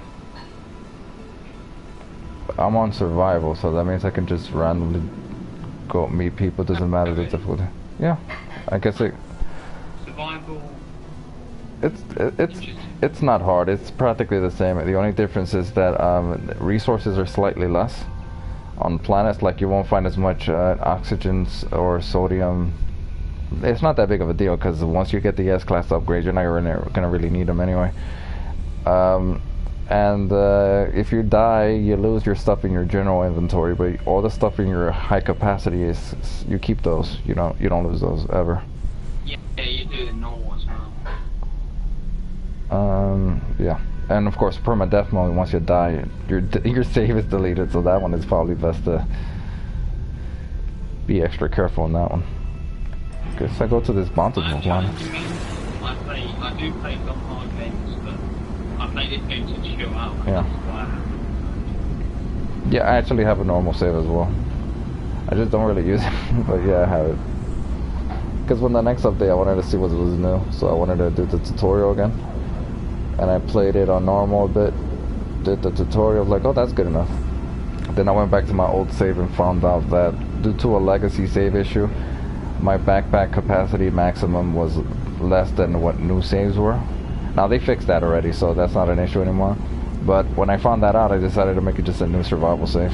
I'm on survival, so that means I can just randomly go meet people. Doesn't matter the difficulty. Yeah, I guess it.
Survival.
It's not hard. It's practically the same. The only difference is that resources are slightly less. On planets, like, you won't find as much oxygen or sodium. It's not that big of a deal because once you get the S-class upgrades, you're not gonna really need them anyway. And if you die, you lose your stuff in your general inventory, but all the stuff in your high capacity is you keep those. You don't lose those ever.
Yeah, you do the normal as well.
Yeah. And of course, permadeath mode, once you die, your save is deleted, so that one is probably best to be extra careful on that one. Guess I go to this bountiful planet.
I do play some hard games, but I play this game to chill out.
Yeah. Yeah, I actually have a normal save as well. I just don't really use it, but yeah, I have it. Because when the next update, I wanted to see what was new, so I wanted to do the tutorial again. And I played it on normal a bit, did the tutorial, like, oh, that's good enough. Then I went back to my old save and found out that due to a legacy save issue, my backpack capacity maximum was less than what new saves were. Now they fixed that already, so that's not an issue anymore. But when I found that out, I decided to make it just a new survival save.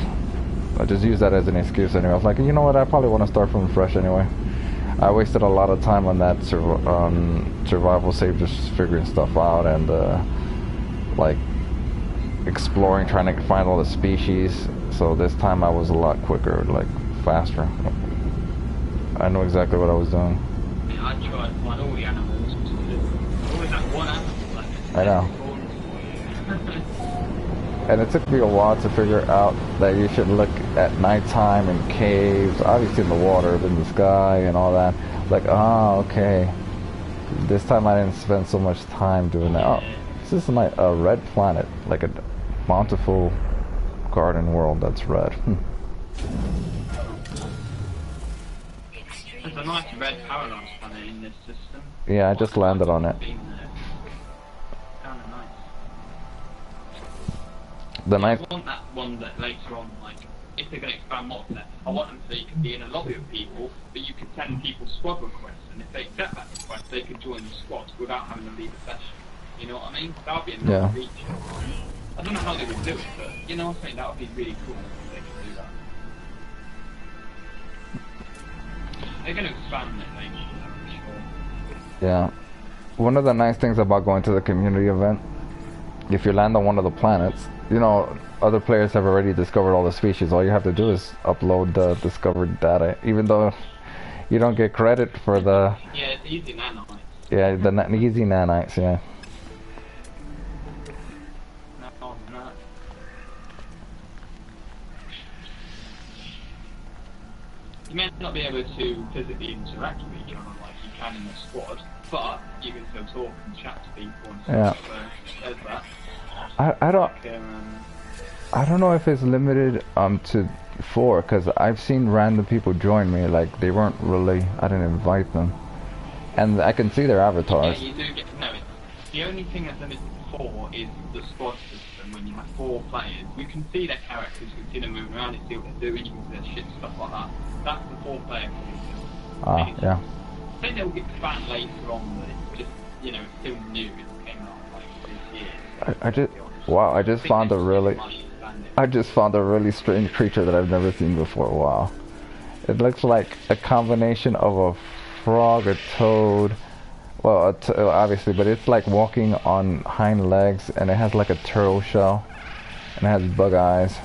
I just used that as an excuse anyway. I was like, you know what, I probably want to start from fresh anyway. I wasted a lot of time on that survival save, just figuring stuff out and like exploring, trying to find all the species. So this time I was a lot quicker, like faster. I know exactly what I was doing.
I tried to find all the animals. Always that one animal. Like,
I know. And it took me a while to figure out that you should look at nighttime in caves, obviously in the water, in the sky, and all that. Like, oh, okay. This time I didn't spend so much time doing that. Oh, this is a red planet, like a bountiful garden world that's red.
There's a nice red paradox planet in this system.
Yeah, I just landed on it. The nice.
I want that one that later on, like, if they're going to expand more there, I want them so you can be in a lobby with people, but you can send people squad requests, and if they accept that request, they can join the squad without having to leave a session. You know what I mean? That would be a nice feature. I don't know how they would do it, but, you know, I think that would be really cool if they could do that. They're going to expand it later, for sure.
Yeah. One of the nice things about going to the community event, if you land on one of the planets, you know, other players have already discovered all the species. All you have to do is upload the discovered data, even though you don't get credit for the...
Yeah, it's easy nanites.
Yeah, the easy nanites, yeah.
No. You may not be able to physically interact with each other like you can in the squad, but you can still talk and chat to people and stuff.
Yeah.
So there's that.
I don't know if it's limited to 4, because I've seen random people join me, like they weren't really, I didn't invite them, and I can see their avatars.
Yeah, you do get, no, the only thing that's limited to 4 is the squad system. When you have 4 players, you can see their characters, you can see them moving around, you see what they're doing, you can see their shit, stuff like that. That's the 4-player system.
Yeah.
I think they'll get expand later on, but it's just, you know, it's still new, it came out like this year.
I just found a really strange creature that I've never seen before. Wow. It looks like a combination of a frog, a toad, well, obviously, but it's like walking on hind legs, and it has like a turtle shell, and it has bug eyes,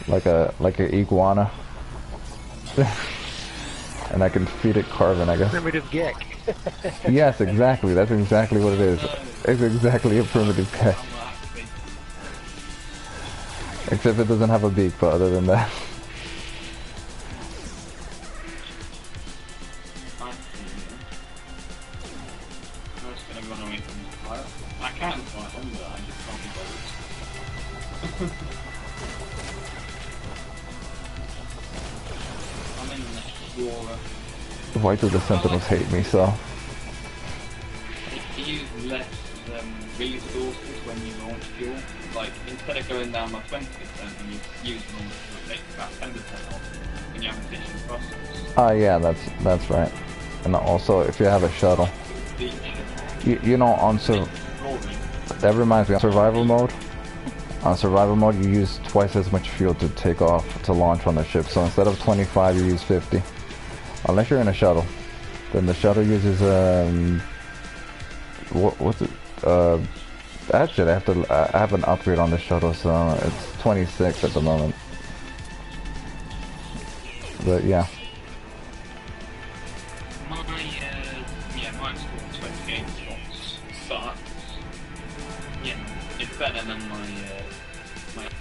like an iguana. And I can feed it carbon, I guess.
Primitive geck.
Yes, exactly. That's exactly what it is. It's exactly a primitive geck. Except it doesn't have a beak, but other than that.
I can fight on that, I just can't be bothered. I'm in the Explorer.
Why do the Sentinels hate me so?
You use less resources when you launch fuel. Like, instead of going down by 20% and you use launch fuel, it takes about 10% off when you have additional process.
Oh yeah, that's right. And also, if you have a shuttle. You know, that reminds me, on survival mode, you use twice as much fuel to take off, to launch on the ship. So instead of 25, you use 50. Unless you're in a shuttle. Then the shuttle uses, what's it? Actually, I have an upgrade on the shuttle, so it's 26 at the moment. But yeah.
Mine's got 28 slots, but It's better than my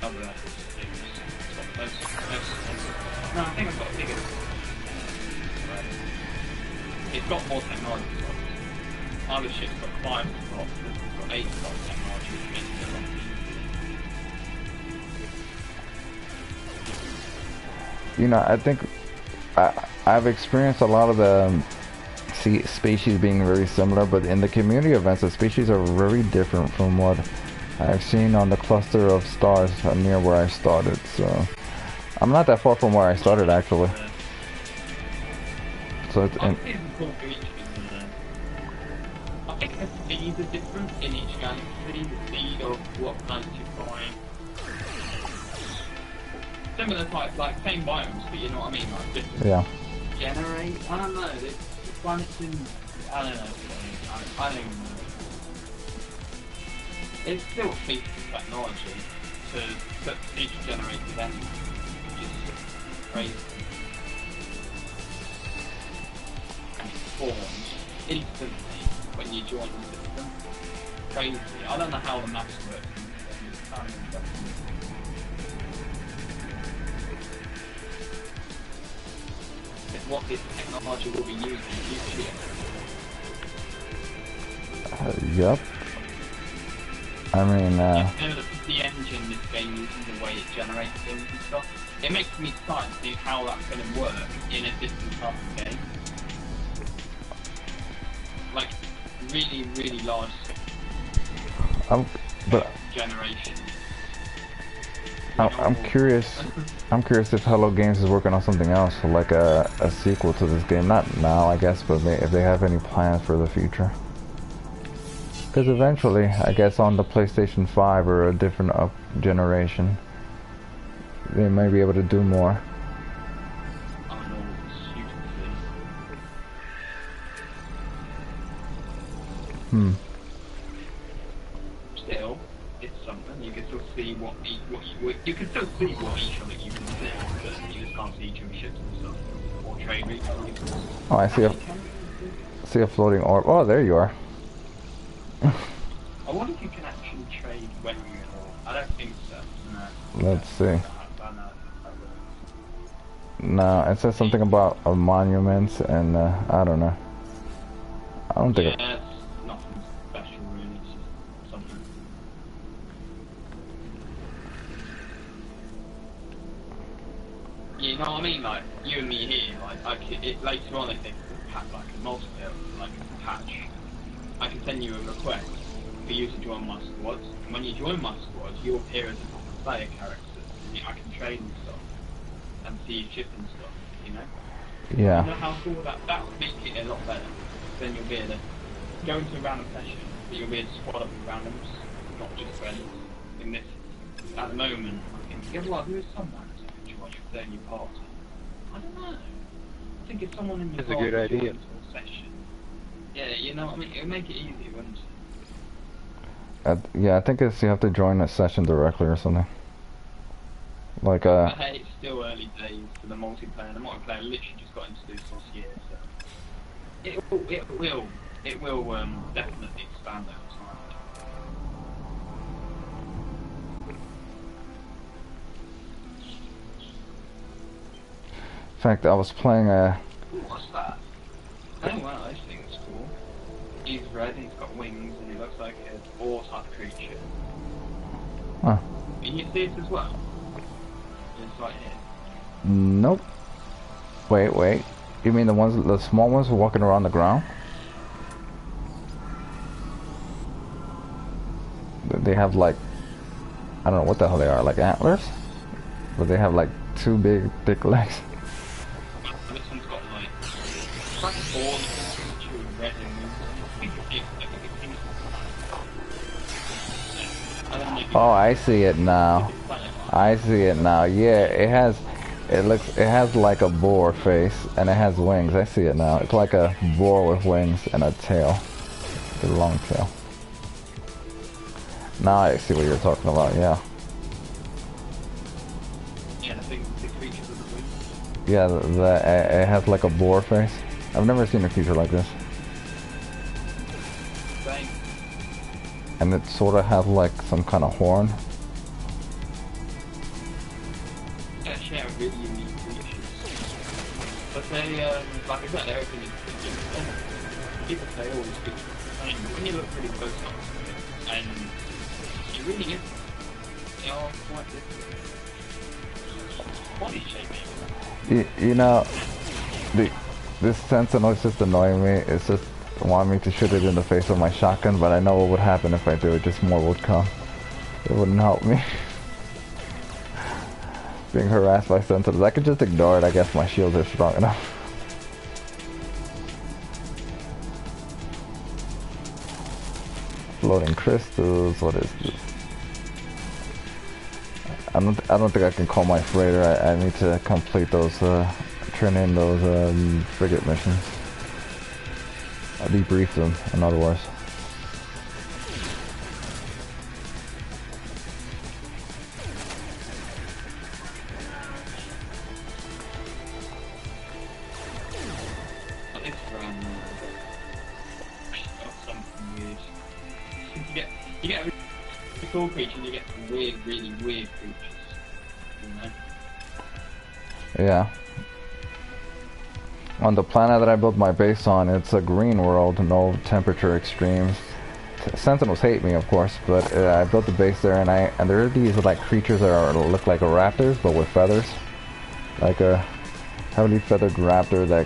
other things. No, I think I've got a bigger. It's got more technology slots. Other shit's got 5 slots, this has got 8 slots technology, which makes it a lot easier.
You know, I think I've experienced a lot of the species being very similar, but in the community events, the species are very different from what I've seen on the cluster of stars near where I started. So I'm not that far from where I started, actually. So it's
I think the speeds are different in each galaxy, the speed of what planets you find. Similar type, like same biomes, but you know what I mean, like different.
Yeah.
Generate, I don't know, the planets in, I don't know, I don't even know. It's still a piece of technology to put future generated energy, which is crazy. And it forms instantly when you join the system. Crazy. I don't know how the maths work. It's what this technology will be used in the future.
Yep. I mean,
You know, the engine this game uses, the way it generates things and stuff, it makes me excited to see how that's going to work in a different type of game. Like, really, really large generation.
I'm curious. I'm curious if Hello Games is working on something else, like a sequel to this game. Not now, I guess, but if they have any plans for the future. Because eventually, I guess on the PlayStation 5 or a different generation, they may be able to do more.
Still, it's something. You can still see what you can still see what each of it you can see, but you just can't see each of the ships and stuff. Or trade routes.
Oh, I see a floating orb. Oh, there you are.
I wonder if you can actually trade when you I don't think so. No.
Let's see. No, it says something about monuments and I don't know. I don't think.
Yeah, it's nothing special really. It's just something. You know what I mean? Like you and me here. Later on, I think like a multiplayer, like a patch. I can send you a request for you to join my squads. And when you join my squads, you appear as a player character. And I can trade and stuff and see your ship and stuff. You know?
Yeah.
You know how cool that would make it a lot better. Then you'll be able to go into a random session, but you'll be able to squad up with randoms, not just friends. In this, at the moment, I think, yeah, well, there is someone who can join you in your party. I don't know. I think if someone in your
That's a
party
good idea.
joins a session, yeah, you know what I mean? It would make it easier, wouldn't it?
Yeah, I think it's you have to join a session directly or something. Like
But hey, it's still early days for the multiplayer. The multiplayer literally just got introduced this year, so it will definitely expand over time.
In fact, I was playing a.
Ooh, what's that? Oh wow, this thing is cool. He's red, he's got wings, and he looks like an ore type creature.
Huh.
Can you see it as well? It's right here.
Nope. Wait. You mean the small ones walking around the ground? They have like, I don't know what the hell they are, like antlers? But they have like 2 big, thick legs.
This one's got like, it's like an ore creature with red wings.
Oh, I see it now. I see it now. Yeah, it has like a boar face and it has wings. I see it now. It's like a boar with wings and a tail. A long tail. Now I see what you're talking about, yeah.
Yeah, the creature with the wings.
Yeah, it has like a boar face. I've never seen a creature like this.
Same.
and it sort of had like some kind of horn.
Actually, have really unique creatures. But they, like I said, everything is pretty different. People say all these creatures are the same, but when you look pretty close up to it, and it really is, they are quite different. Body shaping.
You know, this Sentinel is just annoying me. It's just wanting me to shoot it in the face with my shotgun, but I know what would happen if I do it. Just more would come. It wouldn't help me. Being harassed by Sentinels. I could just ignore it. I guess my shields are strong enough. Floating crystals. What is this? I don't think I can call my freighter. I need to complete those, turn in those, frigate missions. I'll debrief them, in other words.
It's from, something weird. You get a really cool creature and you get some weird, really weird creatures. You know?
Yeah. On the planet that I built my base on, it's a green world, no temperature extremes. Sentinels hate me, of course, but I built the base there, and there are these like creatures that look like a raptors, but with feathers, like a heavily feathered raptor that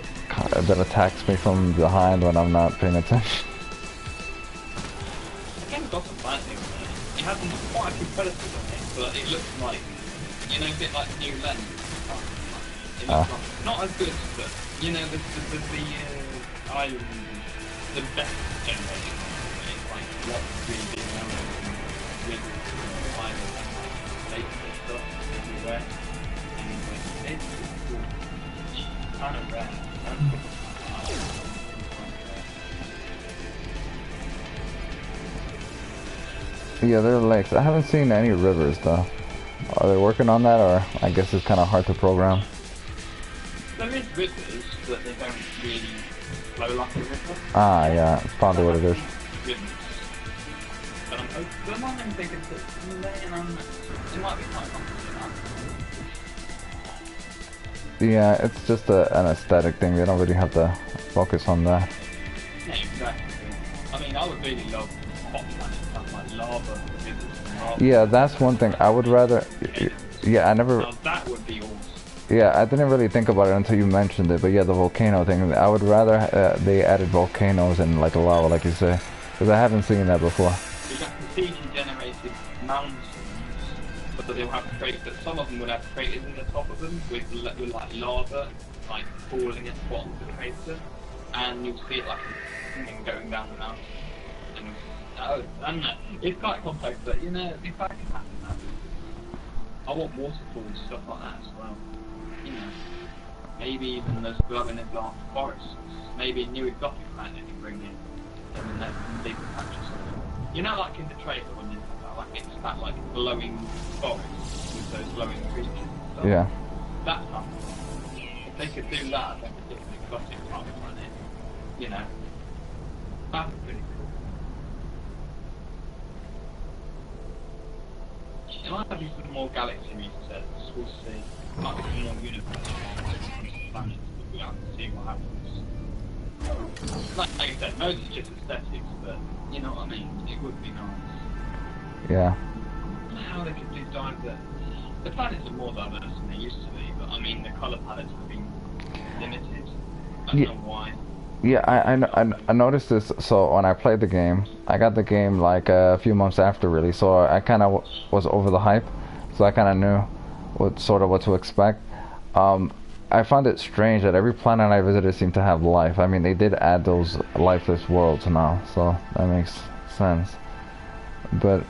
attacks me from behind when I'm not paying attention.
The game's got some bad things on it. It has quite a few predators on it, but it looks like, you know, a bit like New Lens. It looks like, not as good, but, you know, the best generation. It's like lots of really big numbers and really islands and lakes and stuff everywhere. And it's cool. It's kind of rare.
Yeah, there are lakes. I haven't seen any rivers though. Are they working on that, or I guess it's kind of hard to program?
There is rivers, but they don't really flow like a river.
Ah, yeah, it's probably what it is.
Goodness. But I'm wondering if they could put some laying on that. It might be quite complicated.
Yeah, it's just an aesthetic thing. They don't really have to focus on that.
Yeah, exactly. I mean, I would really love hot planets, stuff like lava, rivers and lava.
Yeah, that's one thing. I would rather... Yeah, I never...
Now that would be awesome.
Yeah, I didn't really think about it until you mentioned it, but yeah, the volcano thing. I would rather they added volcanoes and like lava, like you say, because I haven't seen that before.
You have precision-generated mountains, but they'll have craters. But some of them would have craters in the top of them with like lava, like falling at the bottom of the crater, and you'll see it like going down the mountain. And I don't know. It's quite complex, but you know, if I can happen that, I want waterfalls, stuff like that as well. You know, maybe even those glowing in dark forests. Maybe a new exotic plant they can bring in, and then they can big patches of it. You know, like in the trailer when they like it's that like glowing forest with those glowing creatures and stuff.
Yeah.
That's something. If they could do that, like a different exotic type of planet, you know, that'd be pretty cool. It might be some more galaxy resets, we'll see. Might be some more universe planets, but we have to see what happens. Like I said, most is just aesthetics, but you know what I mean? It would be nice.
Yeah.
How they could do diverse. The planets are more diverse than they used to be, but I mean the colour palettes have been limited. I don't know why.
Yeah, I noticed this. So when I played the game, I got the game like a few months after release, so I kind of was over the hype, so I kind of knew what to expect. I found it strange that every planet I visited seemed to have life. I mean, they did add those lifeless worlds now, so that makes sense. But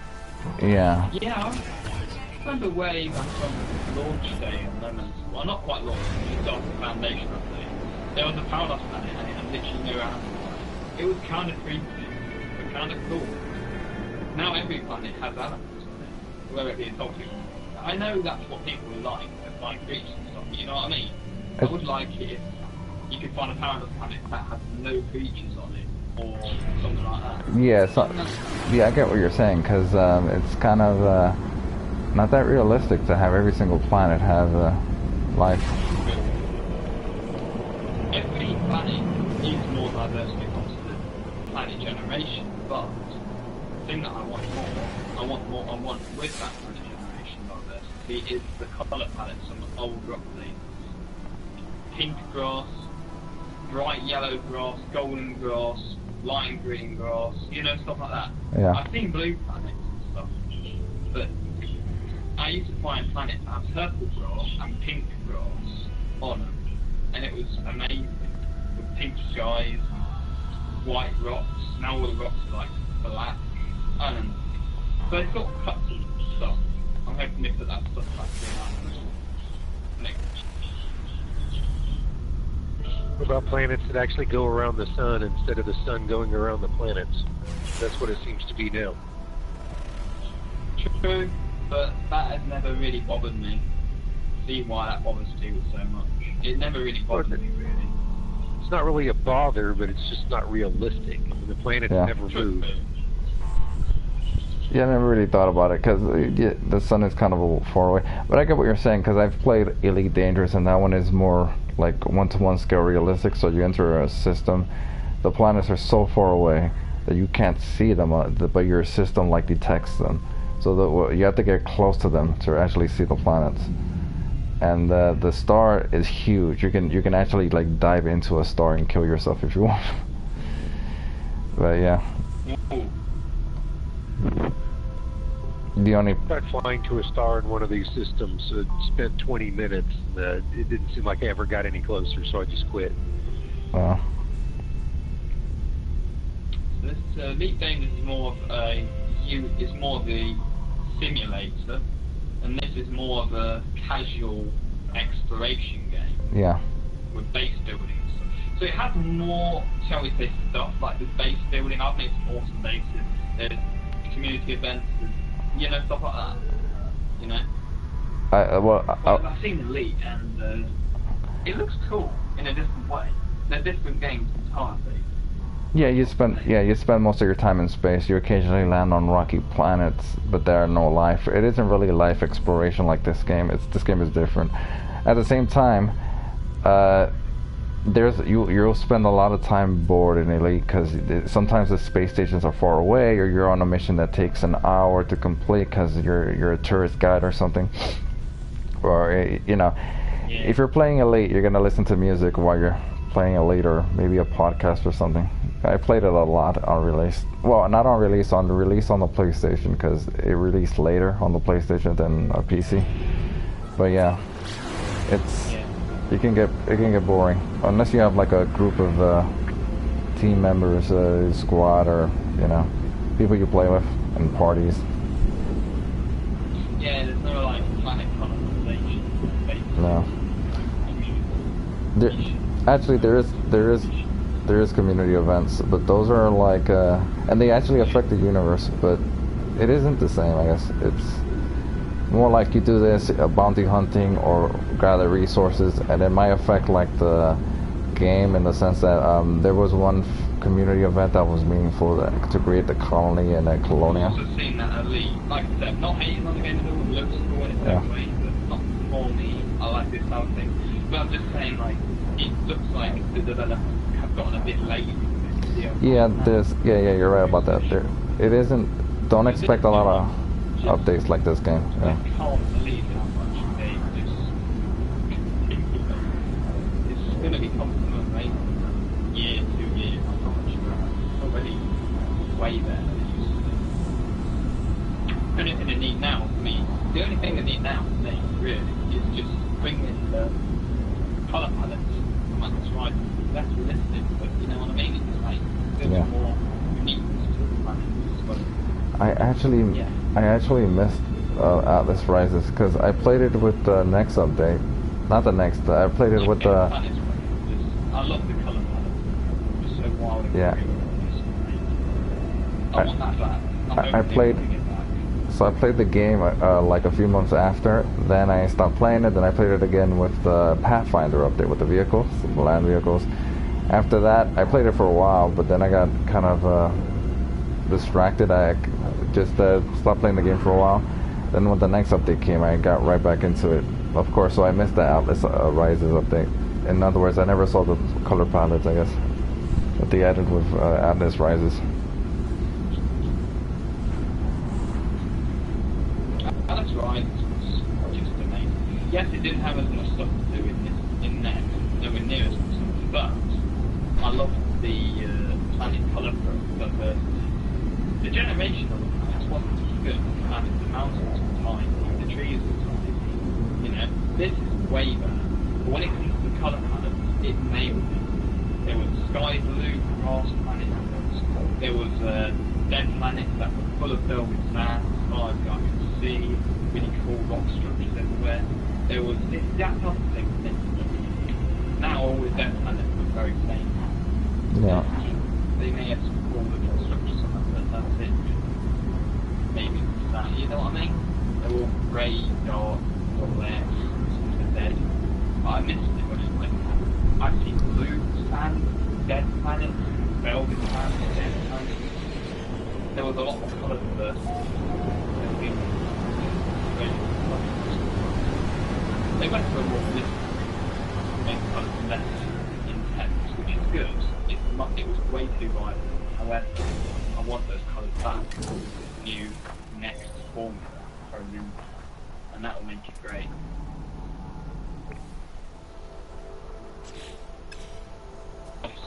yeah.
Yeah, I remember way back from launch day on Lemons. Well, not quite launch, it started the foundation update. There was a Paradise planet and it had literally no animals. It was kind of creepy, but kind of cool. Now every planet has animals on it, whether it be a toxic. I know that's what people like creatures and stuff, you know what I mean? I would like it if you could find a Paradise planet that has no creatures on it, or something like that.
Yeah, yeah, I get what you're saying, because it's kind of not that realistic to have every single planet have life.
Every planet needs more diverse when it comes to planet generation, but the thing that I want with that planet generation diversity is the colour palettes on the old rock things. Pink grass, bright yellow grass, golden grass, lime green grass, you know, stuff like that.
Yeah.
I've seen blue planets and stuff, but I used to find planets that have purple grass and pink grass on them, and it was amazing. With pink skies, white rocks, now all the rocks are like black, and so it's got cuts and stuff. I'm hoping they put that stuff back in next.
What about planets that actually go around the sun instead of the sun going around the planets? That's what it seems to be now.
True, but that has never really bothered me. See why that bothers Steve so much. It never really bothered me, really.
It's not really a bother, but it's just not realistic. I mean, the planets never move.
Yeah, I never really thought about it, because the sun is kind of a far away. But I get what you're saying, because I've played Elite Dangerous, and that one is more like one-to-one scale realistic, so you enter a system, the planets are so far away that you can't see them, but your system like detects them. So you have to get close to them to actually see the planets. And the star is huge. You can actually like dive into a star and kill yourself if you want. But yeah. The only
I tried flying to a star in one of these systems. Spent 20 minutes. And, it didn't seem like I ever got any closer, so I just quit.
This Elite Dangerous is more of a simulator, and this is more of a casual exploration game.
Yeah.
With base building and stuff. So it has more, shall we say, stuff like the base building. I've made some awesome bases. There's community events. You know, stuff like that. You know.
I've
seen Elite, and it looks cool in a different way. They're different games entirely.
Yeah, you spend most of your time in space. You occasionally land on rocky planets, but there are no life. It isn't really life exploration like this game. This game is different. At the same time, you'll spend a lot of time bored in Elite, because sometimes the space stations are far away, or you're on a mission that takes an hour to complete because you're a tourist guide or something. Or if you're playing Elite, you're gonna listen to music while you're playing Elite, or maybe a podcast or something. I played it a lot on release. Well, not on release, on the release on the PlayStation, because it released later on the PlayStation than a PC. But yeah, it can get boring unless you have like a group of team members, squad, or people you play with in parties.
Yeah, there's no like planet colonization.
No. There is community events, but those are like and they actually affect the universe, but it isn't the same, I guess. It's more like you do this bounty hunting or gather resources, and it might affect like the game in the sense that there was one community event that was meaningful to create the colony in Colonia.
I've also seen that Elite, like I said, not hating on the game at all, it looks cool in its own way, but not for me. I like this type of thing. But I'm just saying, like, it looks like the developers have gotten a bit lazy with this deal.
Yeah, you're right about that. It isn't. Don't expect a lot of updates like this game. Yeah.
I can't believe how much they just it's going to become something amazing in a year, 2 years. I'm not sure. It's already way better than it used to be. The only thing they need now for me, the only thing they need now for me, really, is just bringing the colour palettes from like this right, less realistic, but you know what I mean? It's like a bit more uniqueness to the planets. But
I actually missed Atlas Rises, because I played it with the next update. Not the next, I played it with the...
I love the colour palette. It's so wild and
yeah.
I want that back.
So I played the game like a few months after, then I stopped playing it, then I played it again with the Pathfinder update with the vehicles, the land vehicles, After that, I played it for a while, but then I got kind of distracted. I just stopped playing the game for a while. Then when the next update came, I got right back into it. Of course, so I missed the Atlas Rises update. In other words, I never saw the color palettes, I guess, that they added with Atlas Rises.
Atlas Rises was just amazing. Yes, it didn't have as much stuff to do in there, nowhere near as much stuff, but I loved the planet colour diversity. The generation of the planets wasn't too good. The mountains were tiny, the trees were tiny. You know, this is way better. But when it comes to the colour palettes, it nailed it. There was sky blue grass planets. There was dead planets that were full of velvet sand, stars that I could see, really cool rock structures everywhere. There was this that type of thing. Now all the dead planets look very plain.
Yeah.
They may have some cool little structures on them, but that's it. Maybe it's that, you know what I mean? They're all grey, dark, all there, some of the dead. I missed it when it went. I've seen blue sand, dead planets, velvet sand, dead planets. There was a lot more colour diversity. They went for a more mystical, made colours less intense, which is good. It was way too violent. However, I want those colours back with this new next formula for a new, and that will make it great.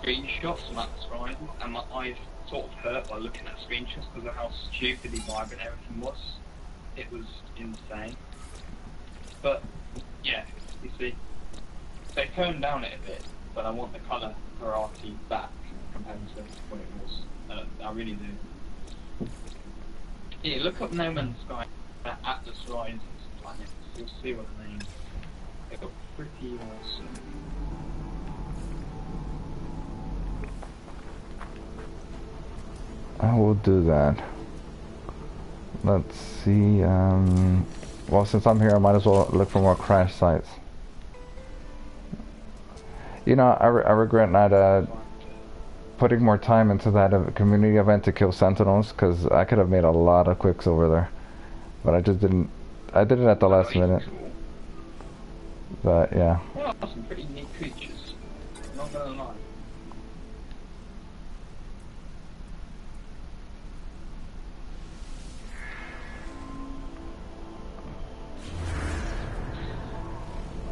Screenshots from Atlas Rises, and my eyes sort of hurt by looking at screenshots because of how stupidly vibrant everything was. It was insane. But yeah, you see, they toned down it a bit, but I want the colour variety back compared to what it was. I really do. Yeah, look up No Man's Sky Atlas Rises planets. You'll see what I mean. They look pretty awesome.
I will do that. Let's see, well, since I'm here, I might as well look for more crash sites. You know, I regret not putting more time into that community event to kill sentinels, because I could have made a lot of quicks over there. But I just didn't. I did it at the last minute. But yeah.
There are some pretty neat creatures, not gonna lie.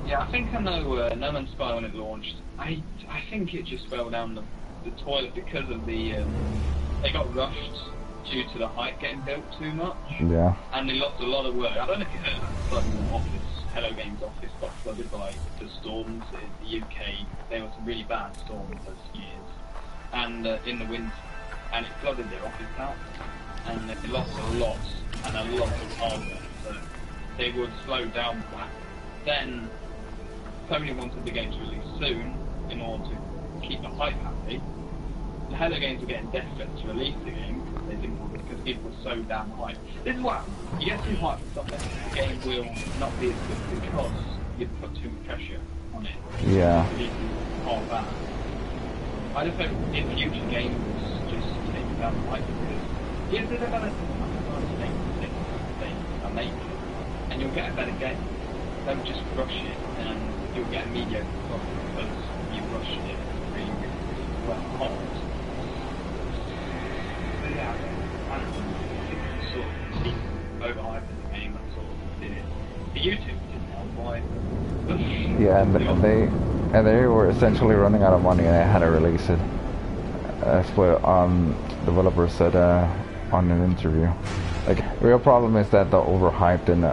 Yeah, I think I know No Man's Sky when it launched. I think it just fell down the toilet because of the they got rushed due to the hype getting built too much.
Yeah.
And they lost a lot of work. I don't know if you heard that. Flooding office, Hello Games office got flooded by the storms in the UK. There were some really bad storms those years, and in the winter, and it flooded their office out, and they lost a lot of hardware. So they would slow down that. Then Sony wanted the game to release soon in order to keep the hype happy. The Hello Games were getting desperate to release the game. They didn't want it because people were so damn hyped. This is what happens. You get too hyped for something, the game will not be as good because you've put too much pressure on it.
Yeah.
All that. I just hope in future games just take down the hype because if the developers have things and make it, and you'll get a better game. Don't just rush it and you'll get a mediocre product because you rushed it really well hard. So yeah, I think sort of overhyped the game and sort of did it. The YouTube didn't help why.
Yeah, and they were essentially running out of money and they had to release it. That's what developers said on an interview. Like, the real problem is that they're overhyped and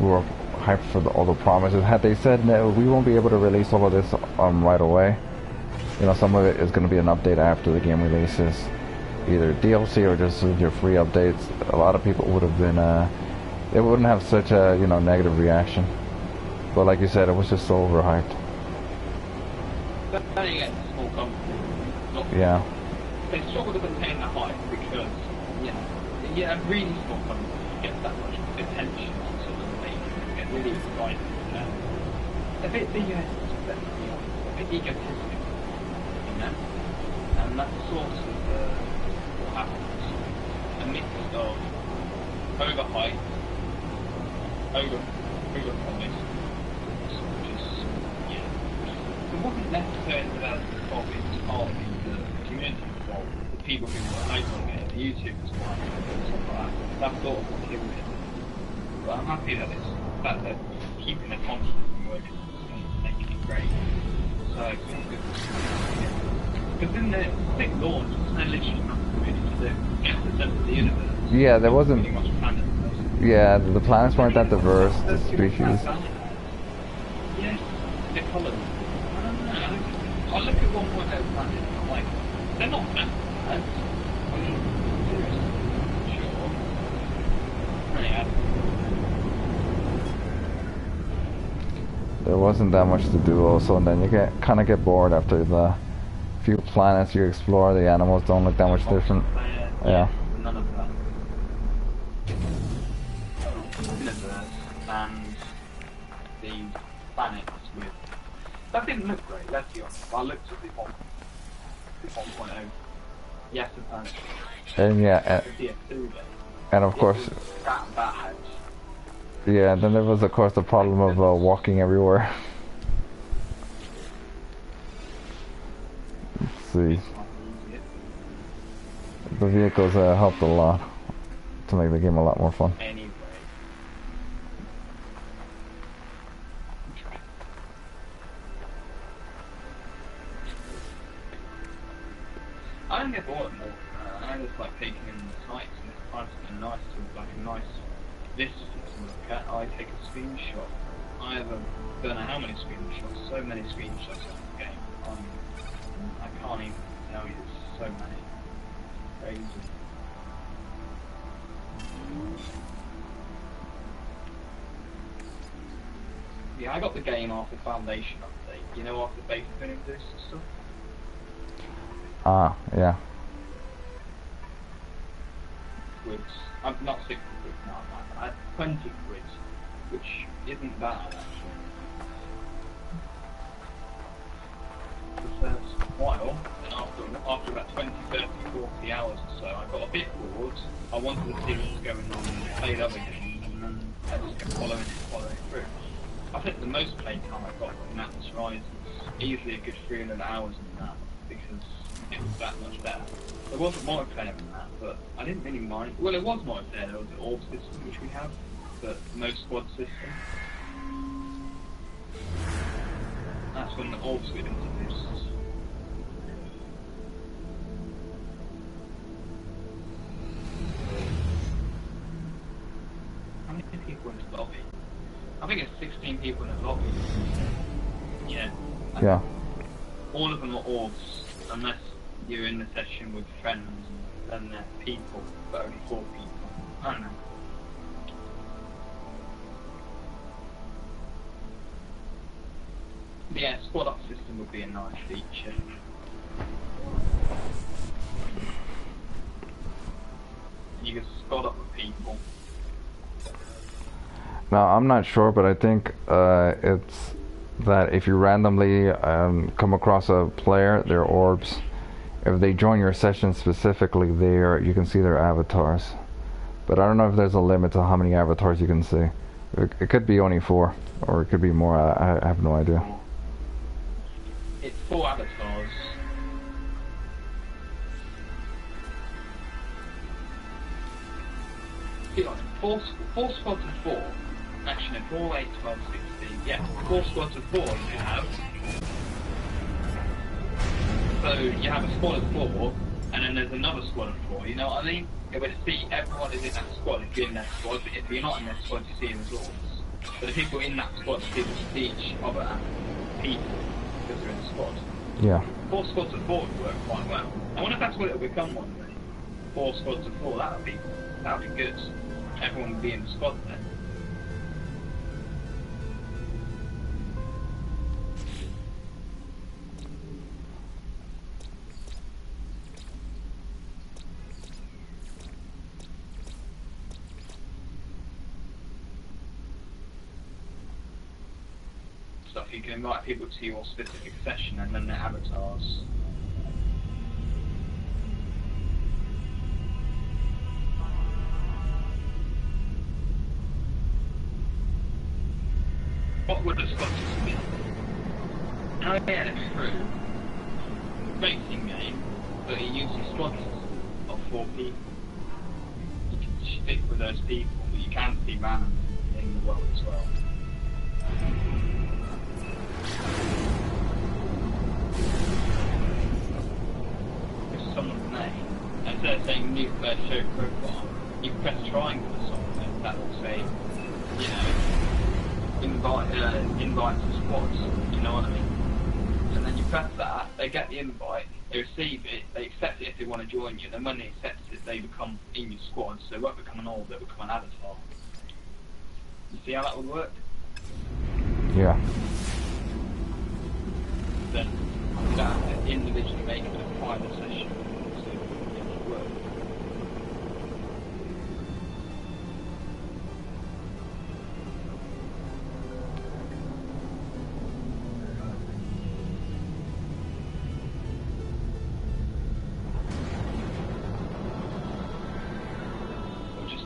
we were hyped for all the promises. Had they said, no, we won't be able to release all of this right away, you know, some of it is going to be an update after the game releases, either DLC or just your free updates, a lot of people would have been, they wouldn't have such a, you know, negative reaction. But like you said, it was just so overhyped.
Then you get small companies.
Yeah.
They struggle to contain the hype because, yeah, really small companies get that much attention on sort of thing. Get really excited. A bit egotistic. know? And that's the source of what happens. A mix of overhype, overpromise, which is, yeah. It wasn't necessarily about the fault, it was partly the community's fault, the people who were hyping it, the YouTubers were hyping it, and stuff like that. That's sort of what killed it. But I'm happy that it's the fact that keeping the content and working and making it great. So it's good. Because in the big launch, there's literally nothing really to do. It's the center of the universe.
Yeah, there wasn't.
Pretty much planet.
Yeah, the planets weren't that diverse. The species.
Yes, the colours. I don't know. I look at 1.0 planets and I'm like, they're not that bad. I mean, seriously, sure. Yeah.
There wasn't that much to do also, and then you kind of get bored after the few planets you explore. The animals don't look that much different. Yeah.
None of that. Universe and the planets with... That didn't look great, let's be honest. I looked at the 1.0. Yes, the planet.
And yeah, and of course...
That bad.
Yeah, and then there was of course the problem of walking everywhere. Let's see. The vehicles helped a lot to make the game a lot more fun.
Anyway. I don't get bored more. I just like taking in the sights and it's find something nice to like a nice vista to look at. I take a screenshot. I have don't know how many screenshots, so many screenshots of the game. I can't even tell you, there's so many. Crazy. Yeah, I got the game off the Foundation update. You know, after beta filling this and stuff.
Ah, yeah.
Which I'm not 60 quid now. I had 20 quid, which isn't bad actually. The first while, and after about 20, 30, 40 hours or so, I got a bit bored. I wanted to see what was going on and played other games, and then I just kept following it through. I think the most play time I got from Atlas Rise was easily a good 300 hours in that, because it was that much better. There wasn't multiplayer in that, but I didn't really mind. Well, it was multiplayer. There was the orb system, which we have, but no squad system. That's when the orbs were introduced. How many people in the lobby? I think it's 16 people in the lobby. Yeah.
Yeah.
All of them are orbs, unless you're in the session with friends and they're people, but only 4 people. I don't know. Yeah, squad up system would be a nice feature. You can squad up with people.
Now, I'm not sure, but I think it's that if you randomly come across a player, their orbs, if they join your session specifically, you can see their avatars. But I don't know if there's a limit to how many avatars you can see. It could be only 4, or it could be more. I have no idea.
It's 4 avatars. Four squads of 4. Actually, 4, 8, 12, 16. Yeah, 4 squads of 4 you have. So you have a squad of 4, and then there's another squad of 4. You know what I mean? It would see everyone is in that squad if you're in that squad, but if you're not in that squad, you see them as orbs. But the people in that squad, people see each other as people because they're in the squad.
Yeah. 4
squads of 4 would work quite well. I wonder if that's what it will become one day. 4 squads of 4, that would be good. Everyone would be in the squad then. Stuff you can invite people to your specific session and then their avatars would have got to spin. And I get it through. Racing game, but it uses squads of 4 people. You can stick with those people, but you can see random in the world as well. If someone's name, instead of saying new player show profile, you press triangle or something, that will say, you know, invite to squads, you know what I mean? And then you press that, they get the invite, they receive it, they accept it if they want to join you, then when they accept it, they become in your squad, so they won't become an orb, they'll become an avatar. You see how that would work?
Yeah.
Then you don't have to individually make it a private session to make it work.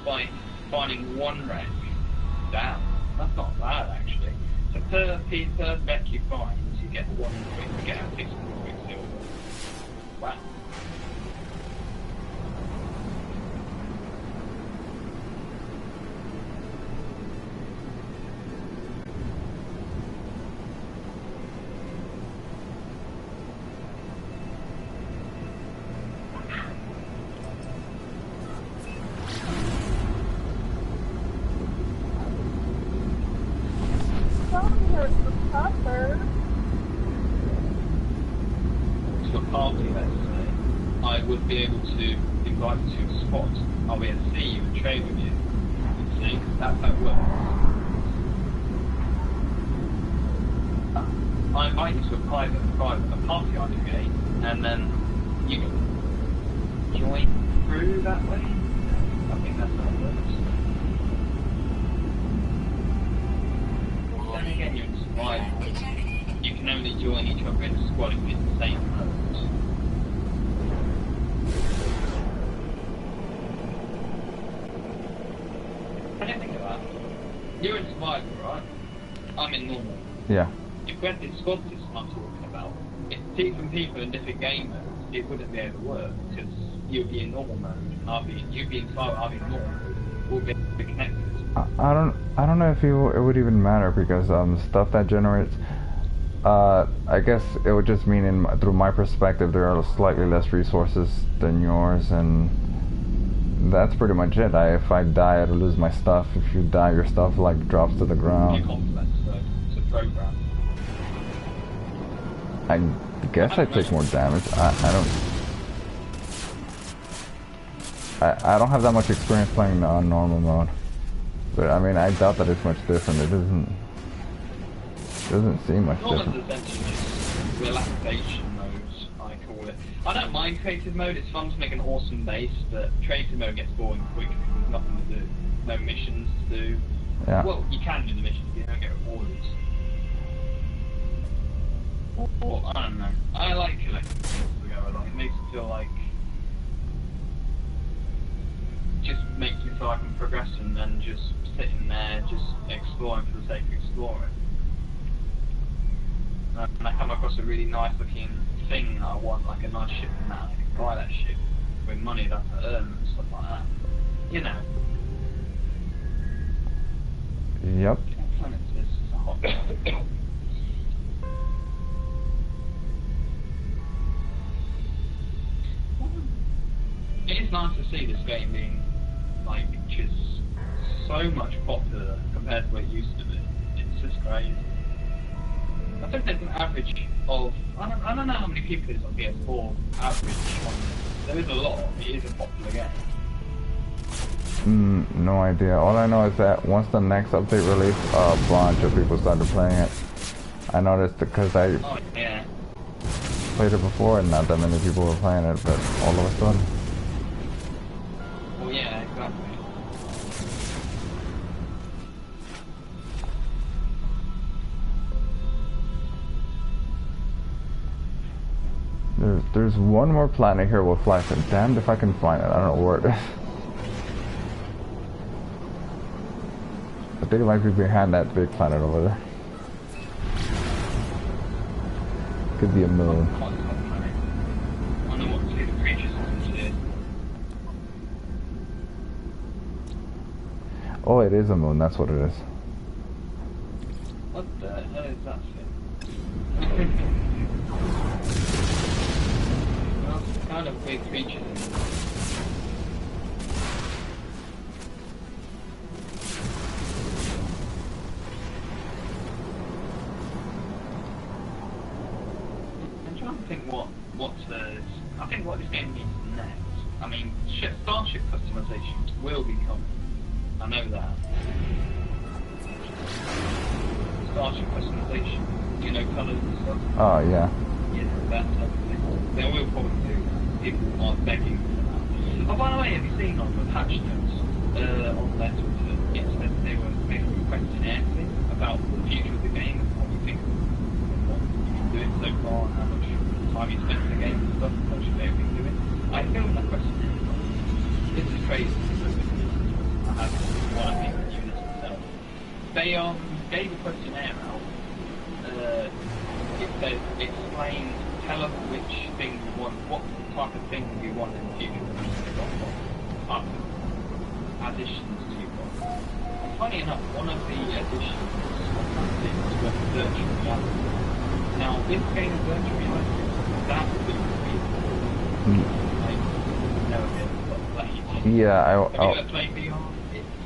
By finding one wreck down. That's not bad actually. So per wreck you find, you get 1 quick, you get a 6 quick silver. Wow. To a party, let's say, I would be able to invite you to a spot. I'll be able to see you and trade with you. You see, that's how it works. I invite you to a party I create, and then you can join through that way. I think that's how it works. Then again, you're in survival. You can only join each other in a squad if you're in the same mode. What do you think of that? You're in survival, right? I'm in normal.
Yeah.
If we had this squad system I'm talking about, if different people in different game modes, it wouldn't be able to work, because you'd be in normal mode, and you'd be in survival, I'll be in normal mode. We'll be connected.
I don't know if it would even matter, because stuff that generates, I guess it would just mean through my perspective there are slightly less resources than yours, and that's pretty much it. If I die, I'd lose my stuff. If you die, your stuff like drops to the ground.
It's a program.
I guess I take more damage. I don't have that much experience playing on normal mode. But I mean, I doubt that it's much different. It doesn't seem much different.
Normal is essentially relaxation mode, I call it. I don't mind creative mode. It's fun to make an awesome base, but creative mode gets boring quick because there's nothing to do. No missions to do.
Yeah.
Well, you can do the missions, but you don't get rewards. Well, I don't know. I like collecting things as we go along. It makes me feel like... just makes me feel like I'm progressing than just sitting there, just exploring for the sake of exploring. And I come across a really nice looking thing that I want, like a nice ship and that, I can buy that ship with money that I earn and stuff like that. You know.
Yep.
What planet is this? It's a hot It is nice to see this game being, like, just so much popular compared to what it used to be. It's just crazy. I think there's an average of, I don't know how many people there's on PS4 average on this. There is a lot. It is a popular game.
No idea. All I know is that once the next update released, a bunch of people started playing it. I noticed because I played it before and not that many people were playing it, but all of a sudden.
Well, yeah, exactly.
There's one more planet here with flights, and damned if I can find it. I don't know where it is. I think it might be behind that big planet over there. Could be a moon.
I know what to see the creatures and shit.
Oh, it is a moon. That's what it is.
What the hell is that thing? Well, it's kind of big creature. I'm trying to think I think what this game needs next. I mean, Starship customizations will be coming. I know that. Starship customization, you know, colours and stuff.
Oh, yeah.
Yeah, that type of thing. They will probably do that. People are begging for that. Oh, by the way, have you seen on the patch notes on their Twitter, it said they were making a questionnaire thing about the future of the game and what you think and what you've been doing so far and how much time you spent in the game and stuff, and what you've been doing. I filled that questionnaire. This is crazy. I have one of the units itself. They gave a questionnaire out. It says, tell us which thing you want, what type of thing you want in the future. What type of additions do you want? And funny enough, one of the additions was virtual reality. Now, this game of virtual reality, that would be really cool. Like, no idea what play.
Yeah,
Have you ever played VR?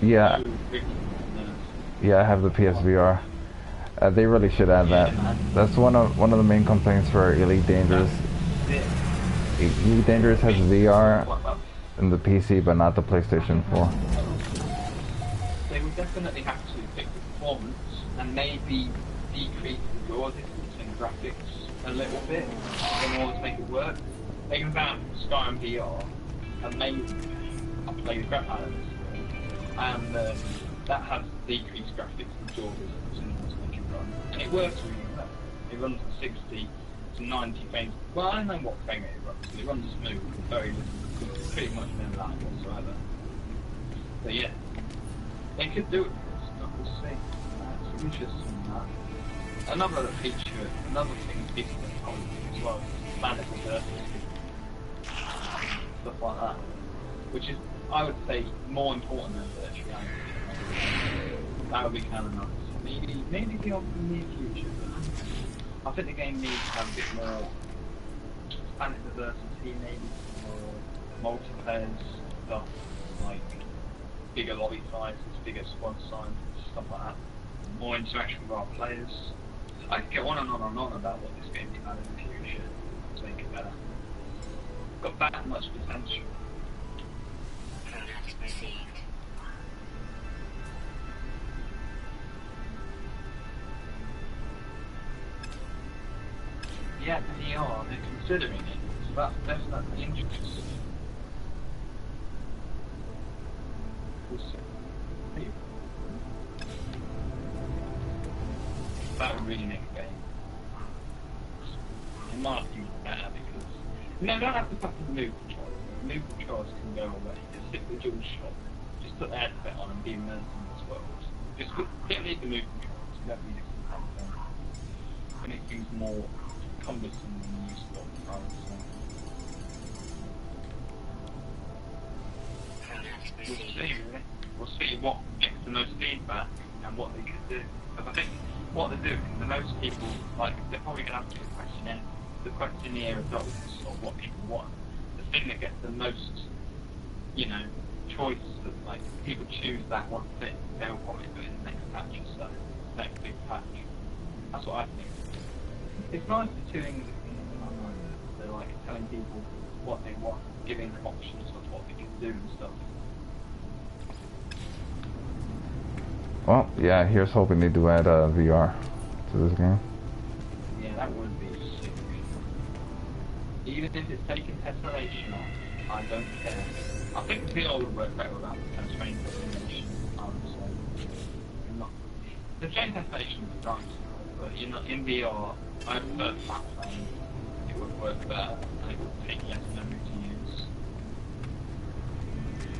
Yeah.
So
Yeah, I have the PSVR. They really should add that. That's one of the main complaints for Elite Dangerous. Elite Dangerous has VR in the PC, but not the PlayStation 4.
They would definitely have to pick the performance and maybe decrease the draw distance and graphics a little bit in order to make it work. Thinking about Skyrim VR, amazing. I played the crap out of this, and that has decreased graphics and draw distance in order to make it run. And it works really well. It runs at 60 to 90 frames. Well, I don't know what frame rate it runs, but it runs smooth, very little, pretty much no lag whatsoever. So yeah, they could do it with this stuff, we'll see. It's interesting. Another feature, another thing people have told me as well, is planet diversity. Stuff like that. Which is, I would say, more important than virtual reality. That would be kind of nice. Maybe beyond the near future, but I think the game needs to have a bit more planet diversity, maybe more multiplayer stuff, like bigger lobby sizes, bigger squad sizes, stuff like that. More interaction with our players. I could go on and on and on about what this game can have in the future to make it better. Got that much potential. Yeah, VR, they're considering it, so that's definitely interesting. We'll see. That would really make a game. In my opinion, better because you don't have to fucking move controls. Move controls can go away. Just stick the dual shot. Just put the headset on and be immersed in this world. Just don't need the move controls. You don't need it to come down. And it seems more cumbersome than useful, I would say. We'll see, really. We'll see what gets the most feedback and what they can do. Because I think what they're doing, the most people, like, they're probably going to have to do a questionnaire. The questionnaire results of what people want. The thing that gets the most, you know, choice of, like, people choose that one thing, they'll probably do it in the next patch or so. Next big patch. That's what I think. It's nice to tuning the things online. They're like telling people what they want, giving them options of what they can do and stuff.
Well, yeah, here's hoping they do add VR to this game.
Yeah, that would be sick. Even if it's taking tessellation off, I don't care. I think VR would work better without the train tessellation, I would say. The train tessellation would be nice, but you know, in VR, I prefer flat plane. It would work better, and it would take less memory to use.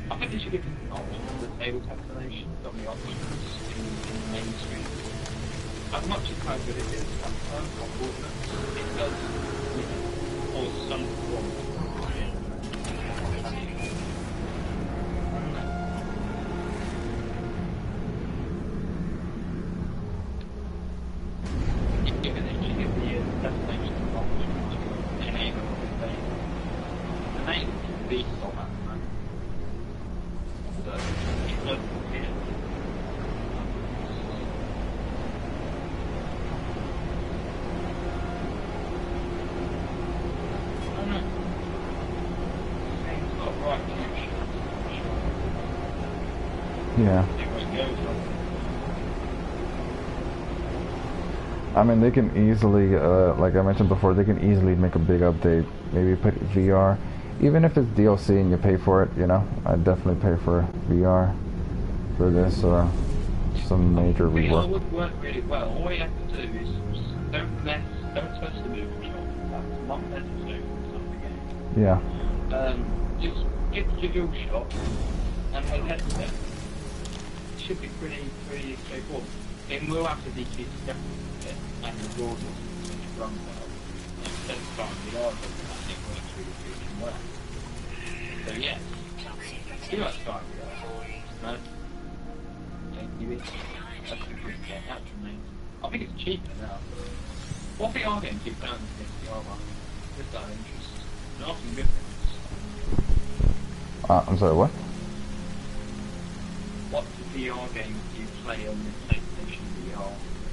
I think they should give an option to the table tessellation on the options in the main screen. I as much as how good it is, sometimes, unfortunately, it does, cause some problems.
Yeah. I mean, they can easily, like I mentioned before, they can easily make a big update. Maybe put VR, even if it's DLC and you pay for it. You know, I'd definitely pay for VR for this or some major rework.
VR would work really well. All you have to do is don't touch the movie control. That's not necessary for something game.
Yeah.
Just get your dual shot and the headset. It should be pretty straightforward. It will have to be keep separate and the doors will run well. Instead of trying to VR, I think works really well. So yes, do like VR. No. That's a good game, that's amazing. I think it's cheaper now. What VR games do you plan to get VR one? Just out of interest. There are some good ones.
I'm sorry, what?
What VR games do you play on the PlayStation VR?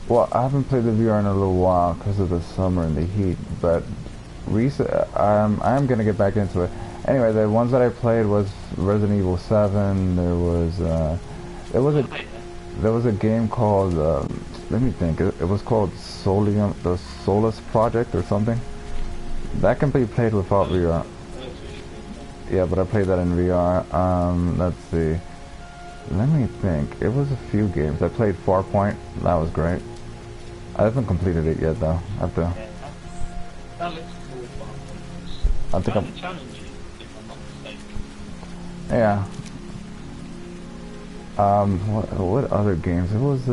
Well, I haven't played the VR in a little while because of the summer and the heat, but I am gonna get back into it. Anyway, the ones that I played was Resident Evil 7. There was a game called let me think. It was called Solium, the Solus Project or something. That can be played without VR. Yeah, but I played that in VR. Let's see. Let me think. It was a few games. I played Farpoint. That was great. I haven't completed it yet though. I have to.
That looks cool.
I think I'm.
Challenging, if I'm not mistaken.
Yeah. What other games? It was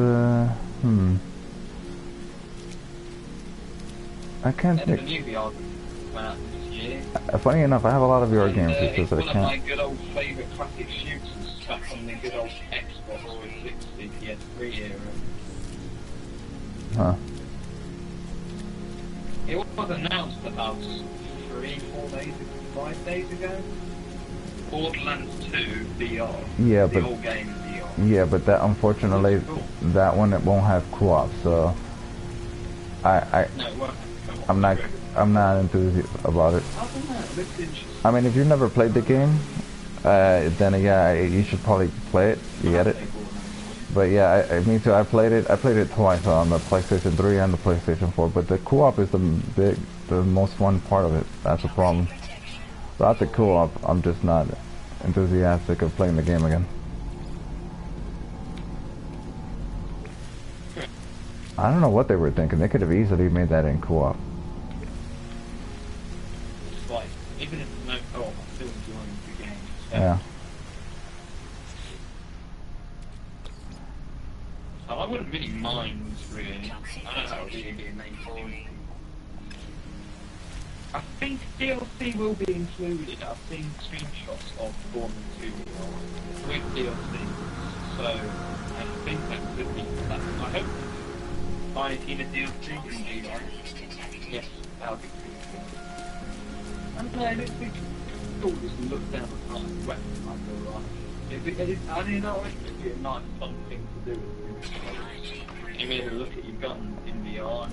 I can't think.
The new VR went out this year.
Funny enough, I have a lot of VR games
It's
because I
one of my
can't.
good old favourite classic shooters back on the good old Xbox 360 PS3 era.
Huh.
It was announced about 5 days ago. Borderlands 2 VR.
Yeah,
the
but
whole game in VR.
yeah, but that unfortunately,
Cool.
that one it won't have co-op. So
No, it won't.
I'm not enthused about it.
I don't know. It looks interesting.
I mean, if you've never played the game, then yeah, you should probably play it. You get it. But yeah, me too. I played it twice on the PlayStation 3 and the PlayStation 4. But the co-op is the most fun part of it. That's the problem. Without the co-op, I'm just not enthusiastic of playing the game again. I don't know what they were thinking. They could have easily made that in co-op.
It's like, even if there's no co-op, I'm still enjoying the game.
Yeah.
So I wouldn't really mind, really. I don't know, it would really be amazing. I think DLC will be included. I've seen screenshots of Borderlands 2 with DLC. So, I think that could be that. I hope I seen a DLC in VR. Yes, that would be pretty cool. And it would be cool just to look down the night wet like the right. I don't know, it would be a nice fun thing to do. You may have a look at your gun in VR.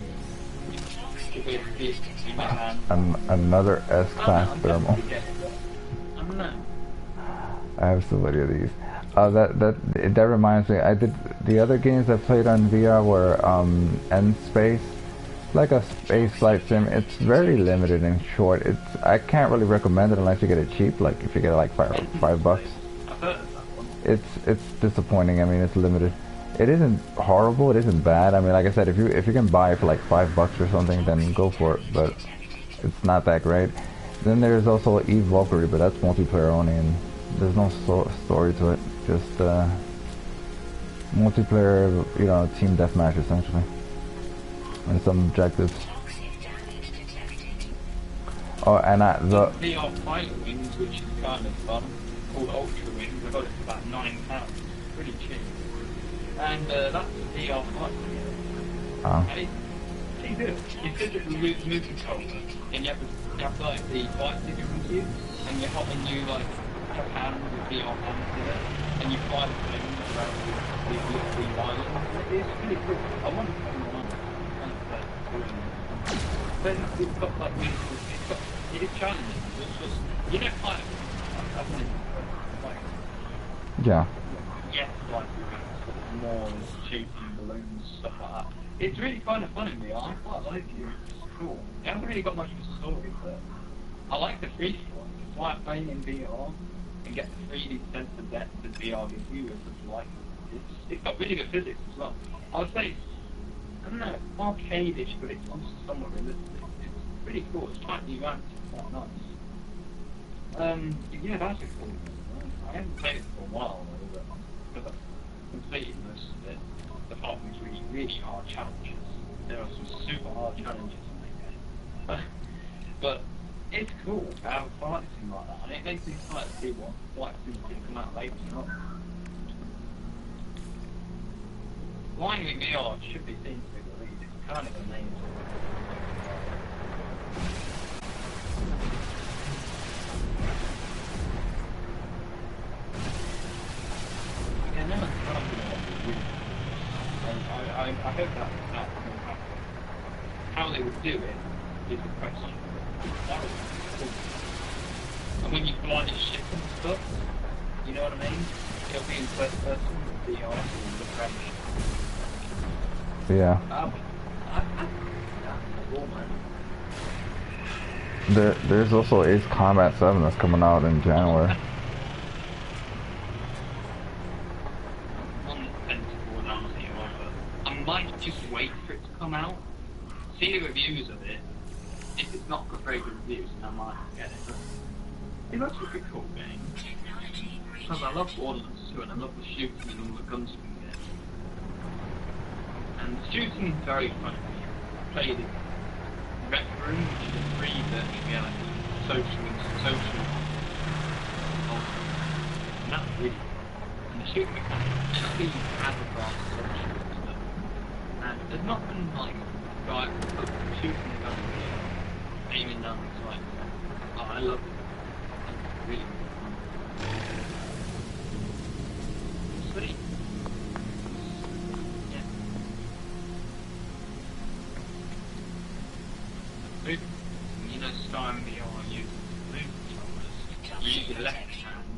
Another S-Class thermal.
I don't know.
I have so many of these. That reminds me. I did the other games I played on VR were End Space, like a space flight sim. It's very limited and short. I can't really recommend it unless you get it cheap. Like if you get it like $5.
I've heard of that one.
It's disappointing. I mean, it's limited. It isn't horrible. It isn't bad. I mean, like I said, if you can buy it for like $5 or something, then go for it. But it's not that great. Then there's also Eve Valkyrie, but that's multiplayer only, and there's no story to it. Just multiplayer, team deathmatch essentially. and some objectives. Oh, and the
VR Fighter Wings, which is kind of fun, called Ultra Wings. I got it for about £9. Pretty cheap. And that's a VR Fighter Wing.
oh.
And it's good. You physically move controller, and you have like the fight figure with you, and you like have hands with VR hands in it, and you fly the things around the island. It's really cool. I want to play one. Then it's got like it is challenging. It's just you don't fight it.
Yeah.
Yes, like more shooting balloons, stuff like that. It's really kind of fun in VR. I quite like it. It's cool. It hasn't really got much of a story, but I like the 3D one. It's like playing in VR and get the 3D sense of depth that VR gives you. It's like it's got really good physics as well. I would say, I don't know, arcade-ish, but it's also somewhat realistic. It's pretty cool. It's slightly ramped. It's quite nice. Yeah, that's a cool one. I haven't played it for a while, though, but I've completed most of it. Apart from some really hard challenges. There are some super hard challenges in that game. But it's cool to have a fight sim like that, and it makes me excited to see what fight sims can come out later on. Flying in VR should be seen to be released. It's kind of amazing. Yeah, no one's talking about it. I hope that will happen. How they would do it is the question. That would be cool. And when you fly the ship and stuff, you know what I mean? It'll be in first person with the eyes and look around the ship.
Yeah. There's also Ace Combat 7 that's coming out in January.
I might just wait for it to come out, see the reviews of it. If it's not got very good reviews, then I might get it. But it looks like a cool game. Because I love Borderlands too, and I love the shooting and all the guns you can get. And the shooting is very fun. I played it Rec Room, which is a free virtual reality, social. And that's really fun. And the shooting mechanics actually has advanced social stuff. And there's nothing like shooting the gun and aiming down the sight. Oh, I love it. It's really fun. Sweet. Yeah. You know, Sky and VR use move controllers. You use your left hand,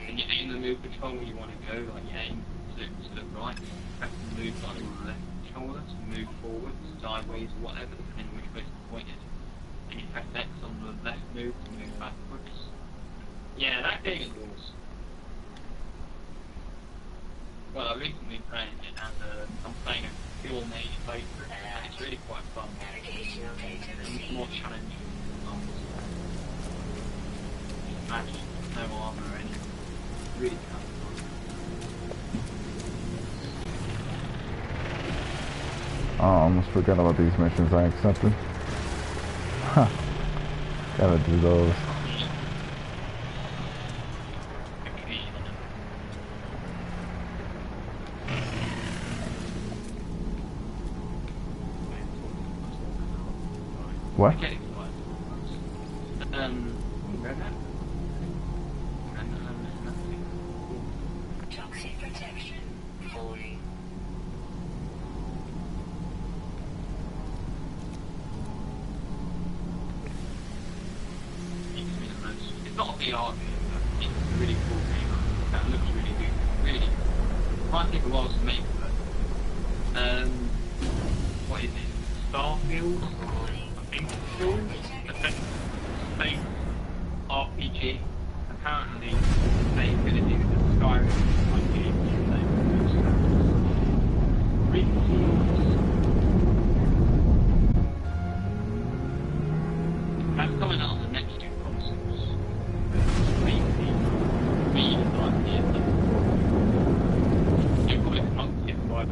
and you aim the move controller you want to go, like you aim to the right, press the move button on the left controller to move forwards, sideways, whatever, depending which way it's pointed. And you press X on the left move to move backwards. Yeah, that game is awesome. Well, I recently played it, and I'm playing a pure native playthrough, and it's really quite fun. And more challenging. Magic, no armor or anything. Really kind of fun.
Oh, I almost forgot about these missions I accepted. Huh. Gotta do those. What?
Okay,
Toxic protection falling.
It's not a VR game, but it's a really cool game. That looks really good. Really good. It might take a while to make, but what is it? Starfield? I think it's called. Space RPG. Apparently, they're going to do the Skyrim like game. Really cool. That's coming out on the next two consoles. Maybe like the you call it PS5,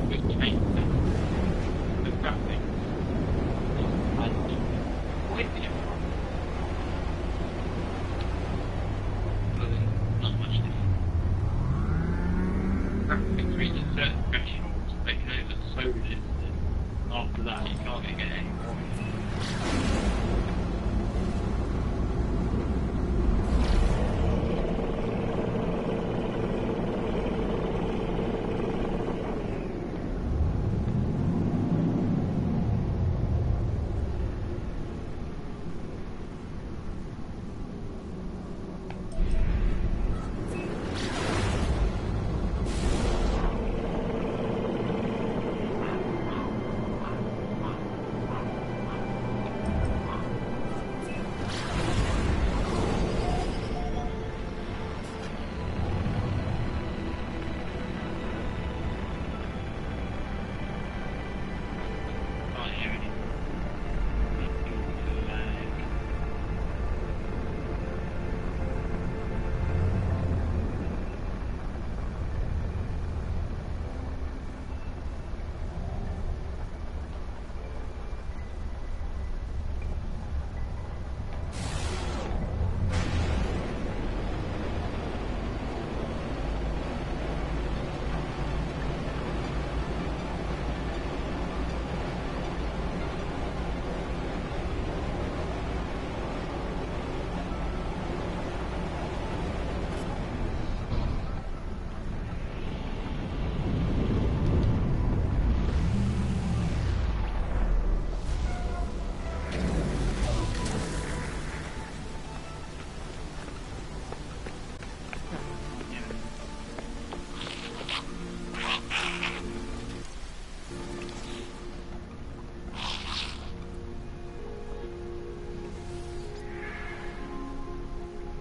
which makes sense.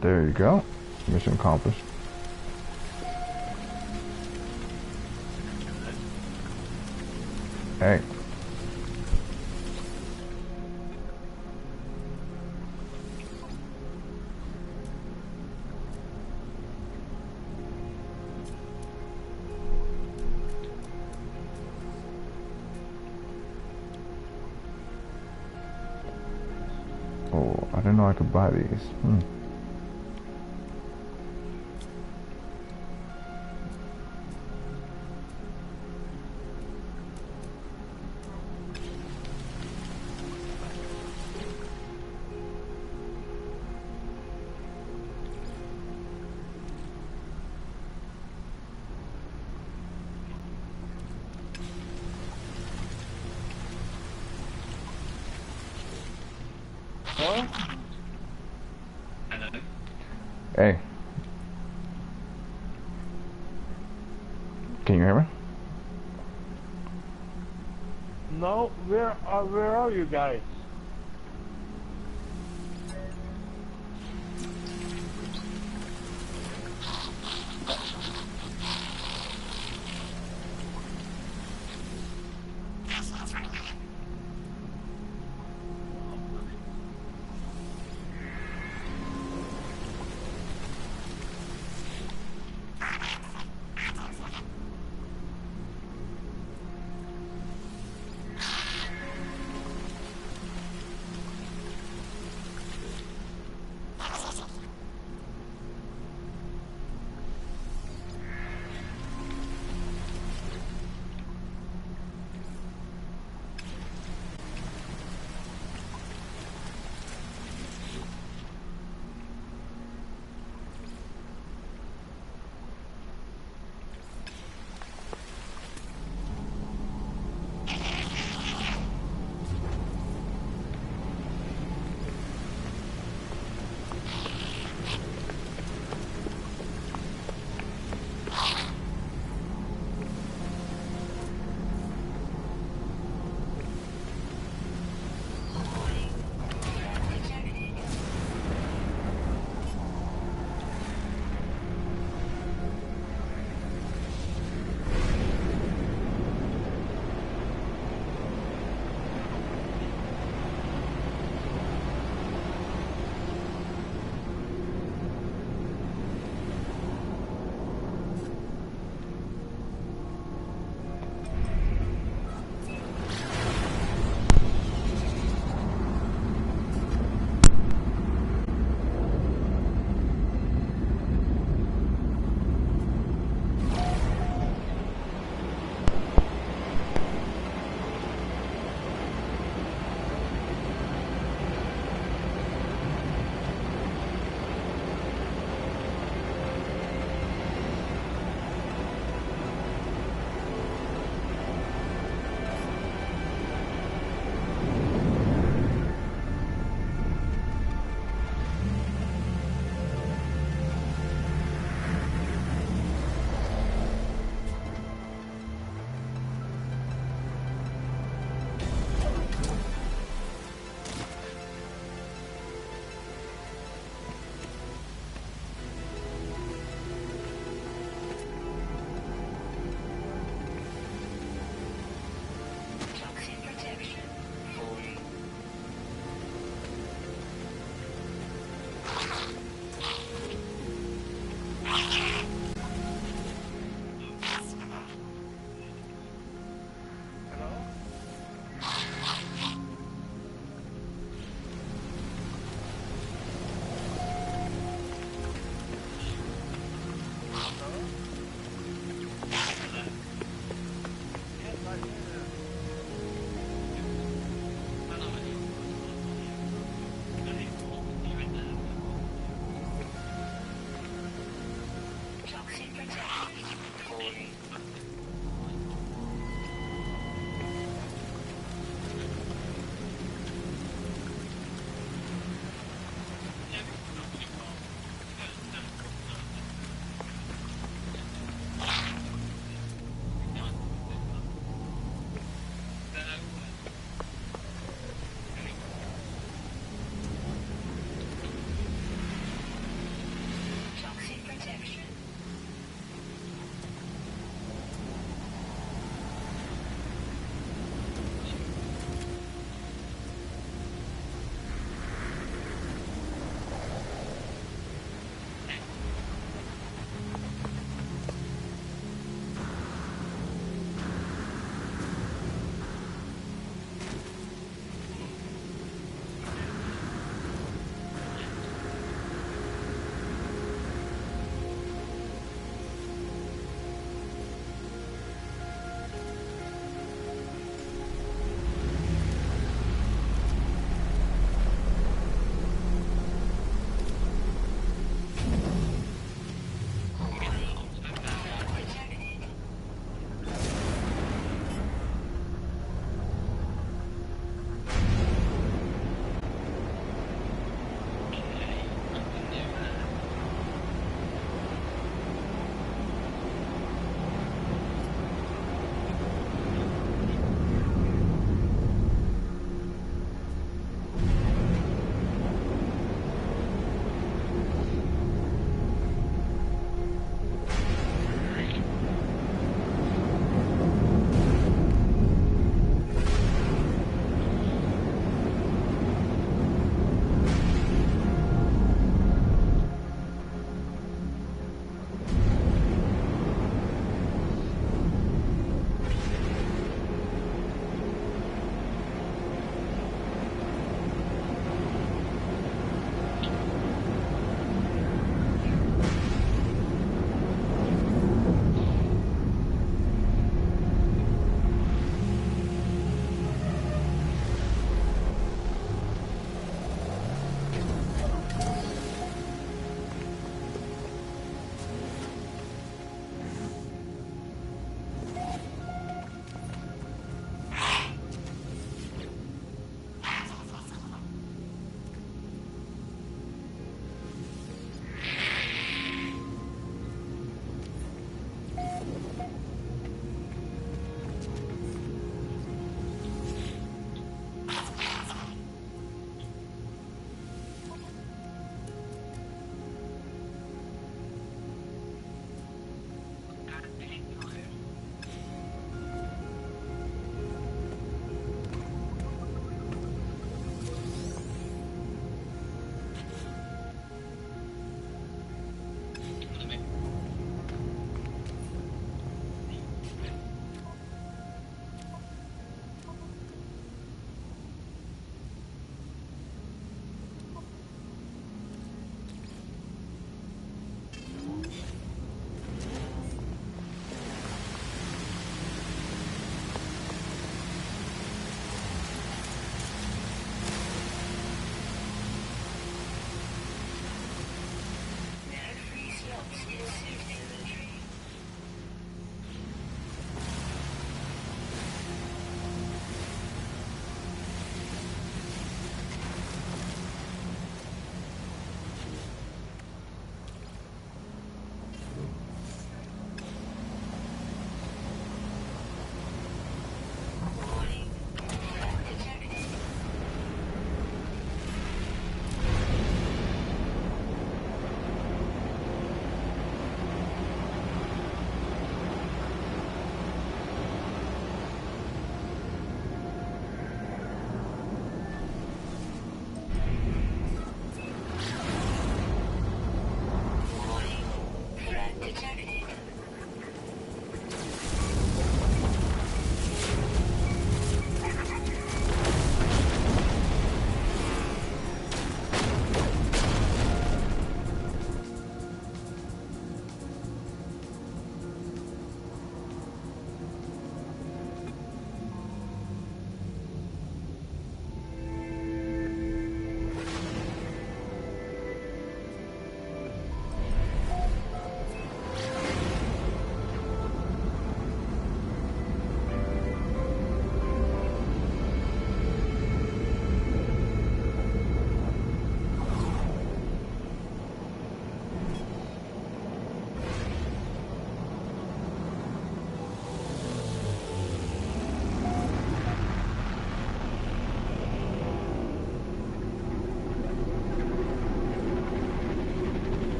There you go. Mission accomplished. Hey. Oh, I didn't know I could buy these. Hey. Can you hear me?
No, where are you guys?